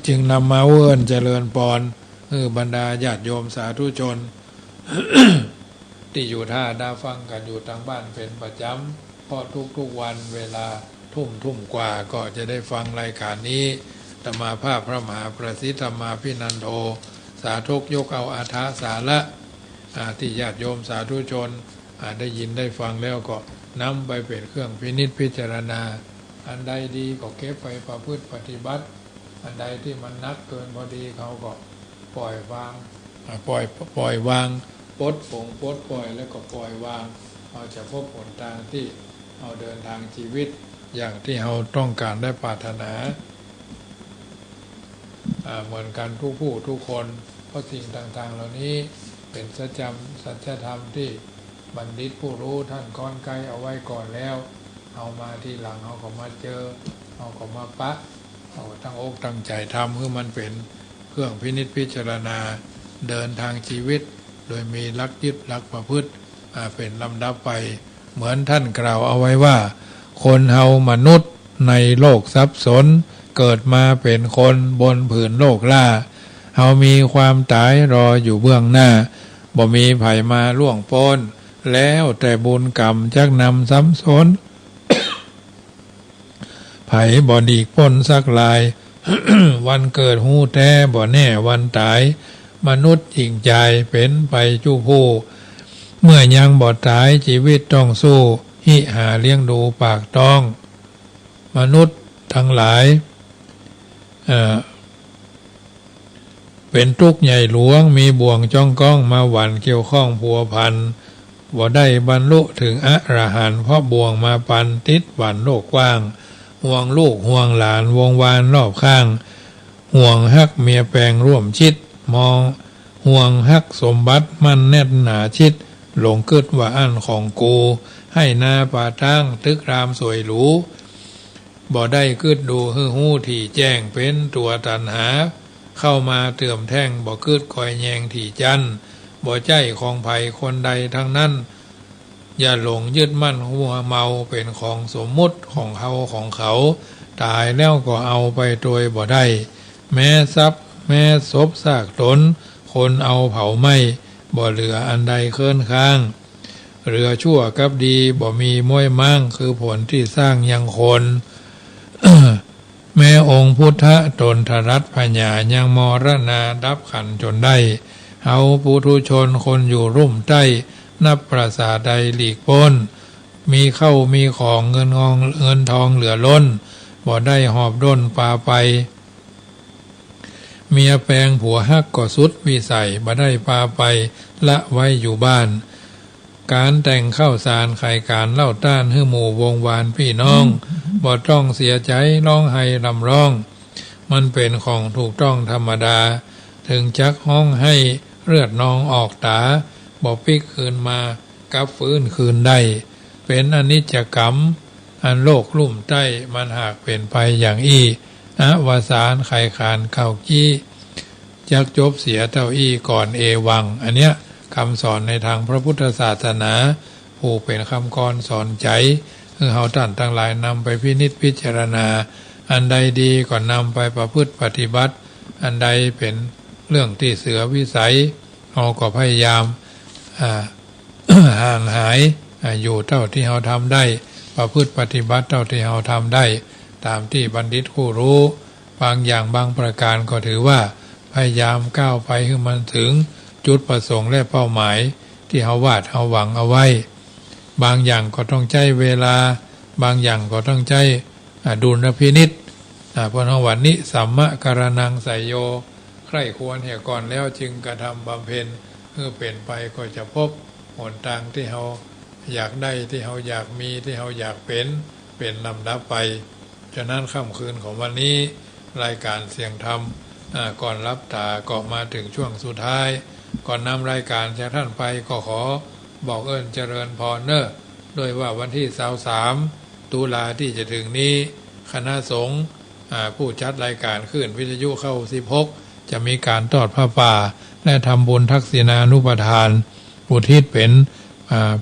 จึงนำมาเวิ้นเจริญปอนบรรดาญาติโยมสาธุชน ที่อยู่ท่าได้ฟังกันอยู่ทางบ้านเป็นประจำเพราะทุกวันเวลาทุ่มกว่าก็จะได้ฟังรายการนี้ธรรมาภาพพระมหาประสิทธิ์ธรรมาภินันโทสาธุยกเอาอาถาสาระที่ญาติโยมสาธุชนได้ยินได้ฟังแล้วก็นำไปเป็นเครื่องพินิจพิจารณาอันใดดีก็เก็บไปประพฤติปฏิบัติอันใดที่มันนักเกินพอดีเขาก็ปล่อยวางปล่อยวางปลดปล่อยแล้วก็ปล่อยวางเราจะพบผลทางที่เราเดินทางชีวิตอย่างที่เราต้องการได้ปรารถนาเหมือนกันทุกผู้ทุกคนเพราะสิ่งต่างๆเหล่านี้เป็นสัจธรรมที่บัณฑิตผู้รู้ท่านก้อนไกลเอาไว้ก่อนแล้วเอามาที่หลังเอาก็มาเจอเอาก็มาปะเอาตั้งอกตั้งใจทำเพื่อมันเป็นเครื่องพินิจพิจารณาเดินทางชีวิตโดยมีหลักยึดหลักประพฤติเป็นลำดับไปเหมือนท่านกล่าวเอาไว้ว่าคนเฮามนุษย์ในโลกสับสนเกิดมาเป็นคนบนผืนโลกล่าเฮามีความตายรออยู่เบื้องหน้าบ่มีไผมาล่วงพ้นแล้วแต่บุญกรรมจักนำซ้ำซ้อน ไผบ่ดีกพ้นสักลาย วันเกิดหู้แท้บ่แน่วันตายมนุษย์จริงใจเป็นไปจู้ผู้เมื่อยังบ่ตายชีวิตต้องสู้หิหาเลี้ยงดูปากต้องมนุษย์ทั้งหลายเป็นทุกข์ใหญ่หลวงมีบ่วงจ้องก้องมาหวั่นเกี่ยวข้องพัวพันบ่ได้บรรลุถึงอรหันต์เพราะบ่วงมาปันติดหวั่นโลกกว้างห่วงลูกห่วงหลานวงวานรอบข้างห่วงฮักเมียแปลงร่วมชิดมองห่วงฮักสมบัติมั่นแน่นหนาชิดหลงกึดว่าอันของกูให้นาป่าตั้งตึกรามสวยหรูบ่ได้กึดดูหู้ที่แจ้งเป็นตัวตัณหาเข้ามาเตื่อมแท่งบ่กึดคอยแยงที่จันบ่ใจของไผคนใดทั้งนั้นอย่าหลงยึดมั่นหัวเมาเป็นของสมมุติของเขาตายแล้วก็เอาไปโดยบ่ได้แม้ทรัพย์แม้ศพซากตนคนเอาเผาไหม้บ่เหลืออันใดเคินค้างเรือชั่วกับดีบ่มีม้วยมั่งคือผลที่สร้างยังคน แม้องค์พุทธตนทรัตพญายังมรณาดับขันจนได้เฮาปุถุชนคนอยู่รุ่มใต้นับประสาใดหลีกพ้นมีเข้ามีของเงินทองเหลือล้นบ่ได้หอบด้นปาไปเมียแปลงผัวฮักก็สุดวิสัยบ่ได้ปาไปละไว้อยู่บ้านการแต่งข้าวสารไข่การเล่าต้านให้หมู่วงวานพี่น้องบ่ต้องเสียใจร้องไห้ลำร้องมันเป็นของถูกต้องธรรมดาถึงจักห้องให้เลือดนองออกตาบ่ปิกคืนมากับฟื้นคืนได้เป็นอนิจจกรรมอันโลกลุ่มใต้มันหากเป็นไปอย่างอี้วสานไข่ขานเข้ากี้จักจบเสียเต้าอี้ก่อนเอวังอันเนี้ยคำสอนในทางพระพุทธศาสนาผู้เป็นคำกรสอนใจคือเฮาท่านทั้งหลายนำไปพินิจพิจารณาอันใดดีก็นำไปประพฤติปฏิบัติอันใดเป็นเรื่องที่เสือวิสัยเราก็พยายามห่างหายอยู่เท่าที่เราทำได้ประพฤติปฏิบัติเท่าที่เราทำได้ตามที่บัณฑิตผู้รู้บางอย่างบางประการก็ถือว่าพยายามก้าวไปให้มันถึงจุดประสงค์และเป้าหมาย ที่เฮาวาดเฮาหวังเอาไว้บางอย่างก็ต้องใช้เวลาบางอย่างก็ต้องใช้ดุลพินิจพระนวันนี้สัมมะการนังไสยโยใคร่ควรเหตุก่อนแล้วจึงกระทำบำเพ็ญเมื่อเปลี่ยนไปก็จะพบหนทางที่เฮาอยากได้ที่เฮาอยากมีที่เฮาอยากเป็นลำดับไปฉะนั้นค่ำคืนของวันนี้รายการเสียงธรรมก่อนรับตาก็มาถึงช่วงสุดท้ายก่อนนำรายการจากท่านไปก็ขอบอกเจริญพรเนอะโดยว่าวันที่23ตุลาที่จะถึงนี้คณะสงฆ์ผู้จัดรายการขึ้นวิทยุเข้า16จะมีการทอดผ้าป่าและทำบุญทักษิณานุปทานอุทิศเป็น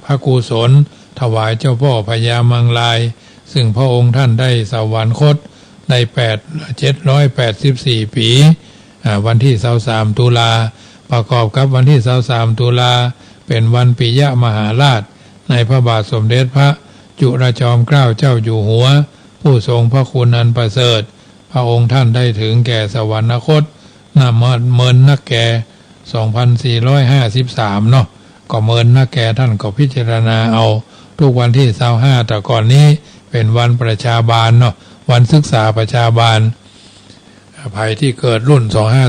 พระกุศลถวายเจ้าพ่อพญามังลายซึ่งพระองค์ท่านได้สวรรคตใน784 ปีวันที่23ตุลาประกอบกับวันที่23ตุลาเป็นวันปิยมหาราชในพระบาทสมเด็จพระจุลจอมเกล้าเจ้าอยู่หัวผู้ทรงพระคุณอันประเสริฐพระองค์ท่านได้ถึงแก่สวรรคตเมินนักแก่2453เนาะก็เมินนักแก่ท่านก็พิจารณาเอาทุกวันที่25แต่ก่อนนี้เป็นวันประชาบาลเนาะวันศึกษาประชาบาลภัยที่เกิดรุ่น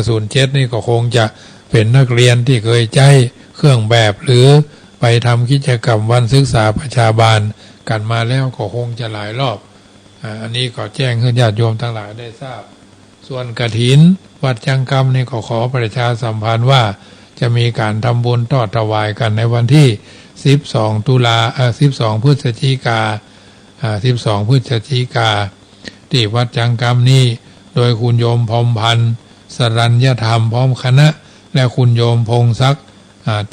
2507นี่ก็คงจะเป็นนักเรียนที่เคยใช้เครื่องแบบหรือไปทำกิจกรรมวันศึกษาประชาบาลกันมาแล้วก็คงจะหลายรอบอันนี้ก็แจ้งให้ญาติโยมทั้งหลายได้ทราบส่วนกฐินวัดจังกรรมนี่ก็ขอประชาสัมพันธ์ว่าจะมีการทำบุญทอดถวายกันในวันที่12 พฤศจิกา12 พฤศจิกาที่วัดจังกรรมนี้โดยคุณโยมพรหมพันธ์สรัญญธรรมพร้อมคณะและคุณโยมพงศักดิ์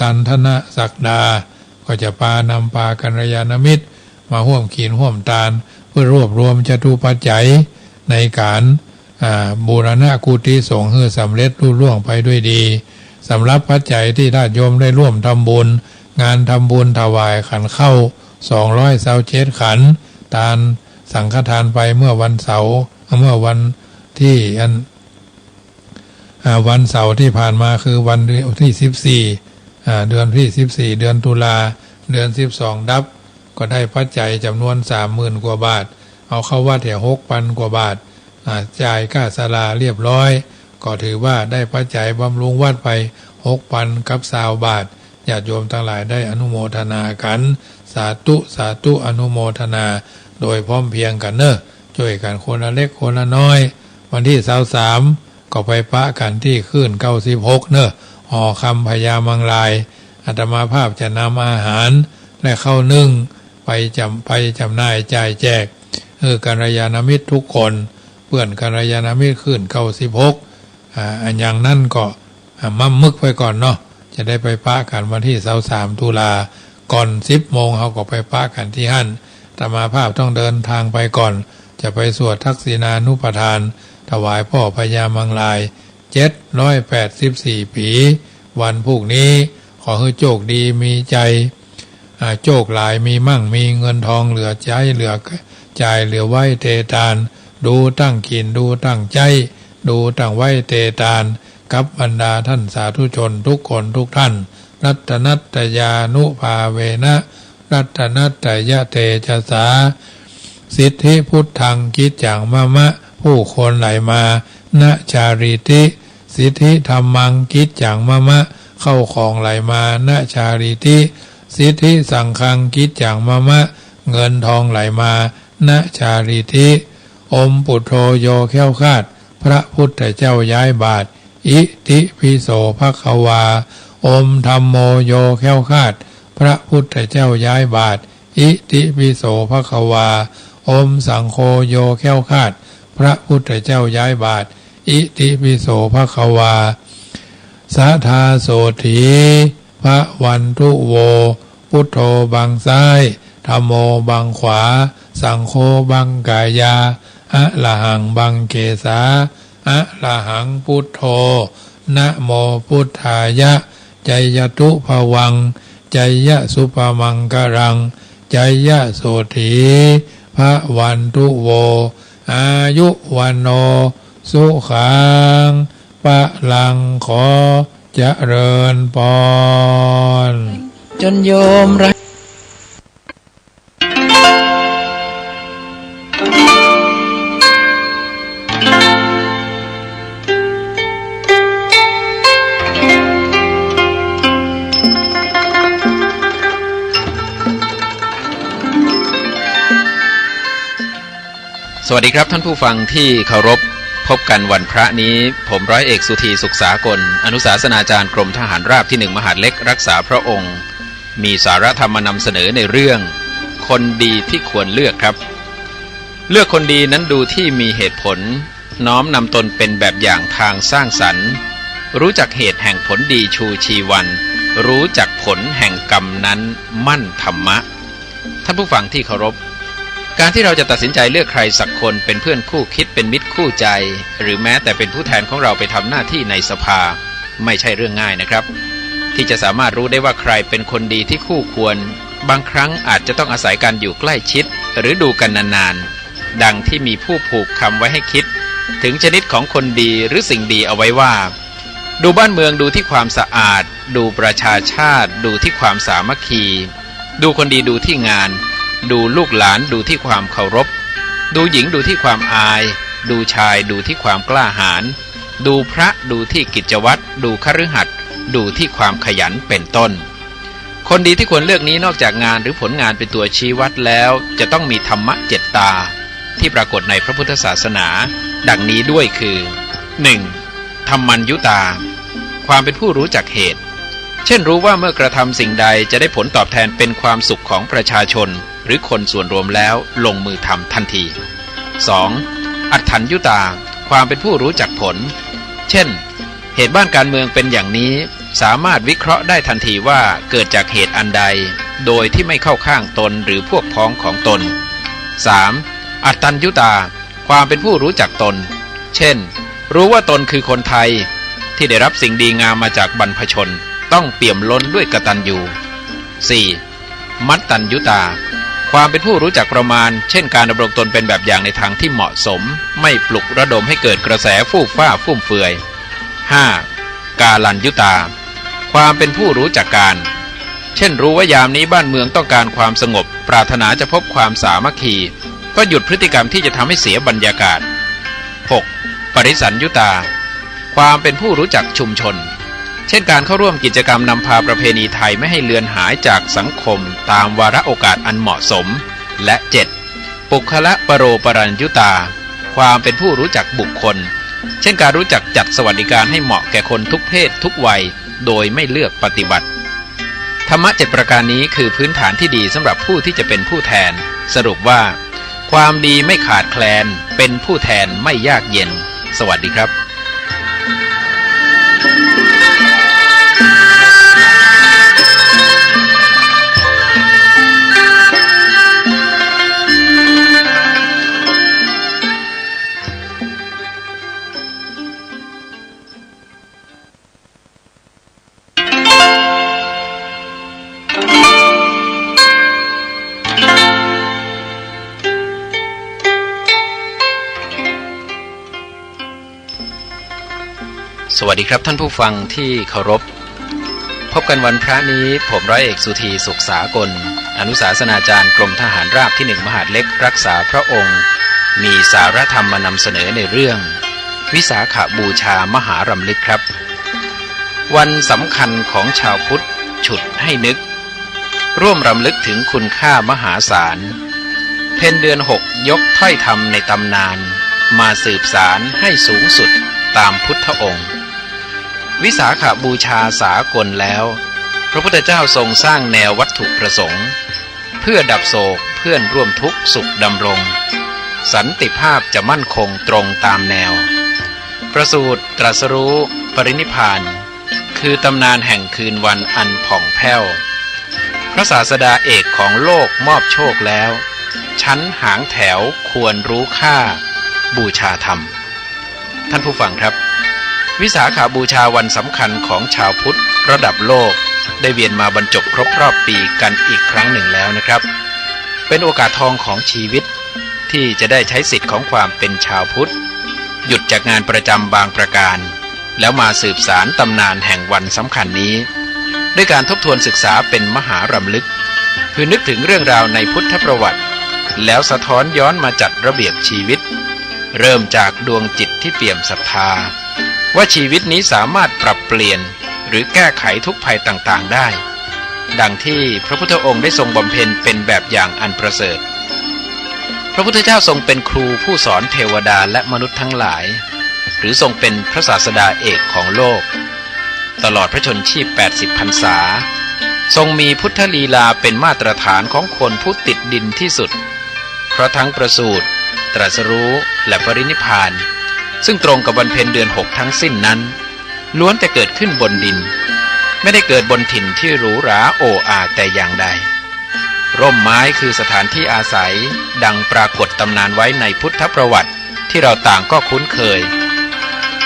ตันธนศักดาก็จะนำพากัลยาณมิตรมาร่วมขีนร่วมตาลเพื่อรวบรวมจตุปัจจัยในการบูรณะกุฏิสงฆ์ให้สำเร็จรุ่ร่วงไปด้วยดีสำหรับปัจจัยที่ญาติโยมได้ร่วมทำบุญงานทำบุญถวายขันเข้า227ขันทานสังฆทานไปเมื่อวันเสาร์วันที่วันเสาร์ที่ผ่านมาคือวันที่14เดือนที่14เดือนตุลาเดือน12ดับก็ได้ปัจจัยจำนวน 30,000 กว่าบาทเอาเข้าวัดแถว 6,000 กว่าบาทจ่ายค่าศาลาเรียบร้อยก็ถือว่าได้ปัจจัยบำรุงวัดไป 6,000 กับ20 บาทญาติโยมทั้งหลายได้อนุโมทนากันสาธุสาธุอนุโมทนาโดยพร้อมเพียงกันเนอะช่วยกันคนละเล็กคนละน้อยวันที่23ก็ไปปะกันที่ขึ้น96เนอะห่อคำพญามังลายอาตมาภาพจะนำอาหารและข้าวนึ่งไปจำหน่ายจ่ายแจกกัลยาณมิตรทุกคนเพื่อนกัลยาณมิตรขึ้น96อันอย่างนั้นก็มั่มมึกไปก่อนเนาะจะได้ไปปะกันวันที่23ตุลาก่อน10 โมงเขาก็ไปปะกันที่หั่นอาตมาภาพต้องเดินทางไปก่อนจะไปสวดทักษิณานุปทานถวายพ่อพญามังลาย784 ปีวันพรุ่งนี้ขอให้โชคดีมีใจโชคหลายมีมั่งมีเงินทองเหลือใจเหลือจ่ายเหลือไว้เทตานดูตั้งกินดูตั้งใจดูตั้งไว้เทตานกับบรรดาท่านสาธุชนทุกคนทุกท่านรัตนัตตยานุภาเวนะรัตนัตตยะเตชะสาสิทธิพุทธังกิจจังมะมะผู้คนไหลมานะชาริติสิทธิธรรมังกิจจังมะมะเข้าของไหลมานะชาริติสิทธิสังฆังกิจจังมะมะเงินทองไหลมานะชาริติอมปุถโธโยแค้วคาดพระพุทธเจ้าย้ายบาทอิติปิโสภควาอมธัมโมโยแค้วคาดพระพุทธเจ้าย้ายบาทอิติปิโสภควาอมสังโฆโยแค้วคาดพระพุทธเจ้าย้ายบาทอิติปิโสภควาสัทธาโสถีพระวันทุโวพุทโธบังซ้ายธัมโมบังขวาสังโฆบังกายาอะระหังบังเกสาอะระหังพุทโธนะโมพุทธายะใจยตุภวังใจยะสุปมังกรังใจยะโสถีพระวันทุโวอายุวันโนสุขังปะลังขอเจริญพร จนโยมรักสวัสดีครับท่านผู้ฟังที่เคารพพบกันวันพระนี้ผมร้อยเอกสุธีสุขสากลอนุศาสนาจารย์กรมทหารราบที่1มหาดเล็กรักษาพระองค์มีสาระธรรมมานำเสนอในเรื่องคนดีที่ควรเลือกครับเลือกคนดีนั้นดูที่มีเหตุผลน้อมนำตนเป็นแบบอย่างทางสร้างสรรค์รู้จักเหตุแห่งผลดีชูชีวันรู้จักผลแห่งกรรมนั้นมั่นธรรมะท่านผู้ฟังที่เคารพการที่เราจะตัดสินใจเลือกใครสักคนเป็นเพื่อนคู่คิดเป็นมิตรคู่ใจหรือแม้แต่เป็นผู้แทนของเราไปทำหน้าที่ในสภาไม่ใช่เรื่องง่ายนะครับที่จะสามารถรู้ได้ว่าใครเป็นคนดีที่คู่ควรบางครั้งอาจจะต้องอาศัยการอยู่ใกล้ชิดหรือดูกันนานๆดังที่มีผู้ผูกคำไว้ให้คิดถึงชนิดของคนดีหรือสิ่งดีเอาไว้ว่าดูบ้านเมืองดูที่ความสะอาดดูประชาชาติดูที่ความสามัคคีดูคนดีดูที่งานดูลูกหลานดูที่ความเคารพดูหญิงดูที่ความอายดูชายดูที่ความกล้าหาญดูพระดูที่กิจวัตรดูคฤหัสถ์ดูที่ความขยันเป็นต้นคนดีที่ควรเลือกนี้นอกจากงานหรือผลงานเป็นตัวชี้วัดแล้วจะต้องมีธรรมะ7 ตาที่ปรากฏในพระพุทธศาสนาดังนี้ด้วยคือ 1. ธรรมัญญุตาความเป็นผู้รู้จักเหตุเช่นรู้ว่าเมื่อกระทำสิ่งใดจะได้ผลตอบแทนเป็นความสุขของประชาชนหรือคนส่วนรวมแล้วลงมือทำทันที 2. อัฏฐัญญุตาความเป็นผู้รู้จักผลเช่นเหตุบ้านการเมืองเป็นอย่างนี้สามารถวิเคราะห์ได้ทันทีว่าเกิดจากเหตุอันใดโดยที่ไม่เข้าข้างตนหรือพวกพ้องของตน 3. อัตตัญญุตาความเป็นผู้รู้จักตนเช่นรู้ว่าตนคือคนไทยที่ได้รับสิ่งดีงามมาจากบรรพชนต้องเปี่ยมล้นด้วยกตัญญู 4. มัตตัญญุตาความเป็นผู้รู้จักประมาณเช่นการดำรงตนเป็นแบบอย่างในทางที่เหมาะสมไม่ปลุกระดมให้เกิดกระแสฟู่ฟ้าฟุ่มเฟือย 5. กาลัญยุตาความเป็นผู้รู้จักการเช่นรู้ว่ายามนี้บ้านเมืองต้องการความสงบปรารถนาจะพบความสามัคคีก็หยุดพฤติกรรมที่จะทำให้เสียบรรยากาศ 6. ปริสัญยุตาความเป็นผู้รู้จักชุมชนเช่นการเข้าร่วมกิจกรรมนำพาประเพณีไทยไม่ให้เลือนหายจากสังคมตามวาระโอกาสอันเหมาะสมและ 7. ปุคละปโรปรัญญุตาความเป็นผู้รู้จักบุคคลเช่นการรู้จักจัดสวัสดิการให้เหมาะแก่คนทุกเพศทุกวัยโดยไม่เลือกปฏิบัติธรรมะ7 ประการนี้คือพื้นฐานที่ดีสำหรับผู้ที่จะเป็นผู้แทนสรุปว่าความดีไม่ขาดแคลนเป็นผู้แทนไม่ยากเย็นสวัสดีครับสวัสดีครับท่านผู้ฟังที่เคารพพบกันวันพระนี้ผมร้อยเอกสุธีสุขสากลอนุศาสนาจารย์กรมทหารราบที่1มหาดเล็กรักษาพระองค์มีสาระธรรมมานำเสนอในเรื่องวิสาขบูชามหารำลึกครับวันสำคัญของชาวพุทธฉุดให้นึกร่วมรำลึกถึงคุณค่ามหาศาลเพ็ญเดือน6ยกถ้อยธรรมในตำนานมาสืบสารให้สูงสุดตามพุทธองค์วิสาขบูชาสากลแล้วพระพุทธเจ้าทรงสร้างแนววัตถุประสงค์เพื่อดับโศกเพื่อนร่วมทุกข์สุขดำรงสันติภาพจะมั่นคงตรงตามแนวประสูติตรัสรู้ปรินิพพานคือตำนานแห่งคืนวันอันผ่องแผ้วพระศาสดาเอกของโลกมอบโชคแล้วชั้นหางแถวควรรู้ค่าบูชาธรรมท่านผู้ฟังครับวิสาขบูชาวันสำคัญของชาวพุทธระดับโลกได้เวียนมาบรรจบครบรอบปีกันอีกครั้งหนึ่งแล้วนะครับเป็นโอกาสทองของชีวิตที่จะได้ใช้สิทธิ์ของความเป็นชาวพุทธหยุดจากงานประจำบางประการแล้วมาสืบสารตำนานแห่งวันสำคัญนี้ ด้วยการทบทวนศึกษาเป็นมหารำลึกคือนึกถึงเรื่องราวในพุทธประวัติแล้วสะท้อนย้อนมาจัดระเบียบชีวิตเริ่มจากดวงจิตที่เปี่ยมศรัทธาว่าชีวิตนี้สามารถปรับเปลี่ยนหรือแก้ไขทุกภัยต่างๆได้ดังที่พระพุทธองค์ได้ทรงบำเพ็ญเป็นแบบอย่างอันประเสริฐพระพุทธเจ้าทรงเป็นครูผู้สอนเทวดาและมนุษย์ทั้งหลายหรือทรงเป็นพระศาสดาเอกของโลกตลอดพระชนชีพ80 พรรษาทรงมีพุทธลีลาเป็นมาตรฐานของคนผู้ติดดินที่สุดเพราะทั้งประสูติตรัสรู้และปรินิพพานซึ่งตรงกับวันเพ็ญเดือน6ทั้งสิ้นนั้นล้วนแต่เกิดขึ้นบนดินไม่ได้เกิดบนถิ่นที่หรูหราโอ้อาแต่อย่างใดร่มไม้คือสถานที่อาศัยดังปรากฏตำนานไว้ในพุทธประวัติที่เราต่างก็คุ้นเคย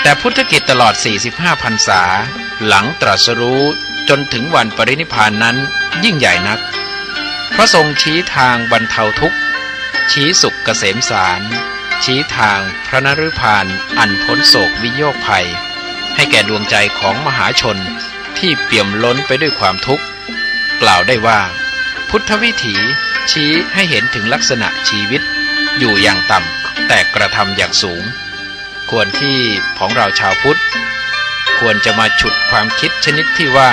แต่พุทธกิจตลอด45 พรรษาหลังตรัสรู้จนถึงวันปรินิพพานนั้นยิ่งใหญ่นักเพราะทรงชี้ทางบรรเทาทุกข์ชี้สุขเกษมสารชี้ทางพระนฤพานอันพ้นโศกวิโยคภัยให้แก่ดวงใจของมหาชนที่เปี่ยมล้นไปด้วยความทุกข์กล่าวได้ว่าพุทธวิถีชี้ให้เห็นถึงลักษณะชีวิตอยู่อย่างต่ำแต่กระทำอย่างสูงควรที่ของเราชาวพุทธควรจะมาฉุดความคิดชนิดที่ว่า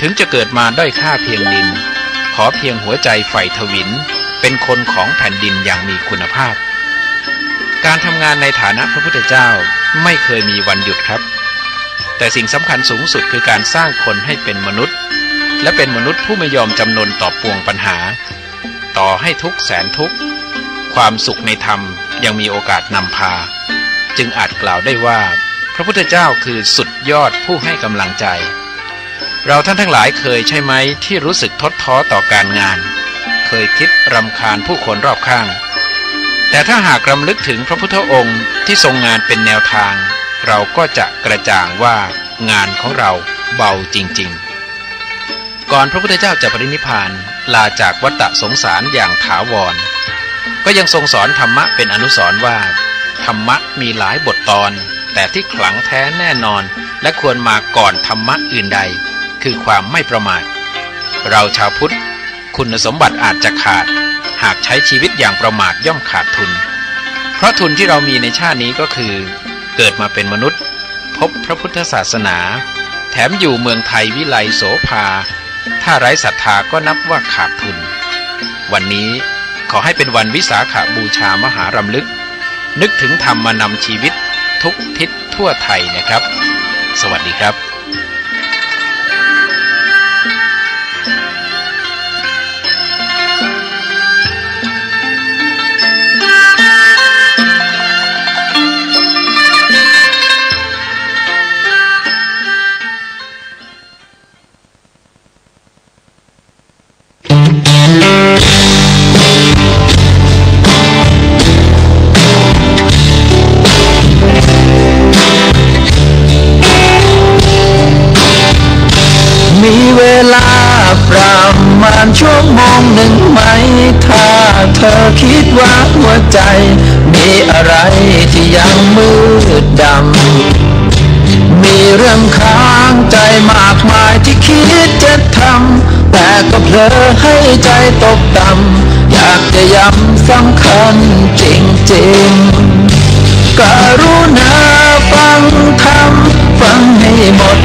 ถึงจะเกิดมาด้อยค่าเพียงดินขอเพียงหัวใจใฝ่ทวินเป็นคนของแผ่นดินอย่างมีคุณภาพการทำงานในฐานะพระพุทธเจ้าไม่เคยมีวันหยุดครับแต่สิ่งสำคัญสูงสุดคือการสร้างคนให้เป็นมนุษย์และเป็นมนุษย์ผู้ไม่ยอมจำนนต่อปวงปัญหาต่อให้ทุกแสนทุกข์ความสุขในธรรมยังมีโอกาสนำพาจึงอาจกล่าวได้ว่าพระพุทธเจ้าคือสุดยอดผู้ให้กำลังใจเราท่านทั้งหลายเคยใช่ไหมที่รู้สึกท้อท้อต่อการงานเคยคิดรำคาญผู้คนรอบข้างแต่ถ้าหากรำลึกถึงพระพุทธองค์ที่ทรงงานเป็นแนวทางเราก็จะกระจ่างว่างานของเราเบาจริงๆก่อนพระพุทธเจ้าจะปรินิพพานลาจากวัฏสงสารอย่างถาวรก็ยังทรงสอนธรรมะเป็นอนุสรณ์ว่าธรรมะมีหลายบทตอนแต่ที่ขลังแท้แน่นอนและควรมาก่อนธรรมะอื่นใดคือความไม่ประมาทเราชาวพุทธคุณสมบัติอาจจะขาดหากใช้ชีวิตอย่างประมาทย่อมขาดทุนเพราะทุนที่เรามีในชาตินี้ก็คือเกิดมาเป็นมนุษย์พบพระพุทธศาสนาแถมอยู่เมืองไทยวิไลโสภาถ้าไร้ศรัทธาก็นับว่าขาดทุนวันนี้ขอให้เป็นวันวิสาขบูชามหารำลึกนึกถึงธรรมมานำชีวิตทุกทิศทั่วไทยนะครับสวัสดีครับมีเวลาประมาณชั่วโมงหนึ่งไหมถ้าเธอคิดว่าหัวใจมีอะไรที่ยังมืดดำมีเรื่องค้างใจมากมายที่คิดจะทำแต่ก็เผลอให้ใจตกต่ำอยากจะย้ำสำคัญจริงๆกรุณาฟังธรรมฟังให้หมด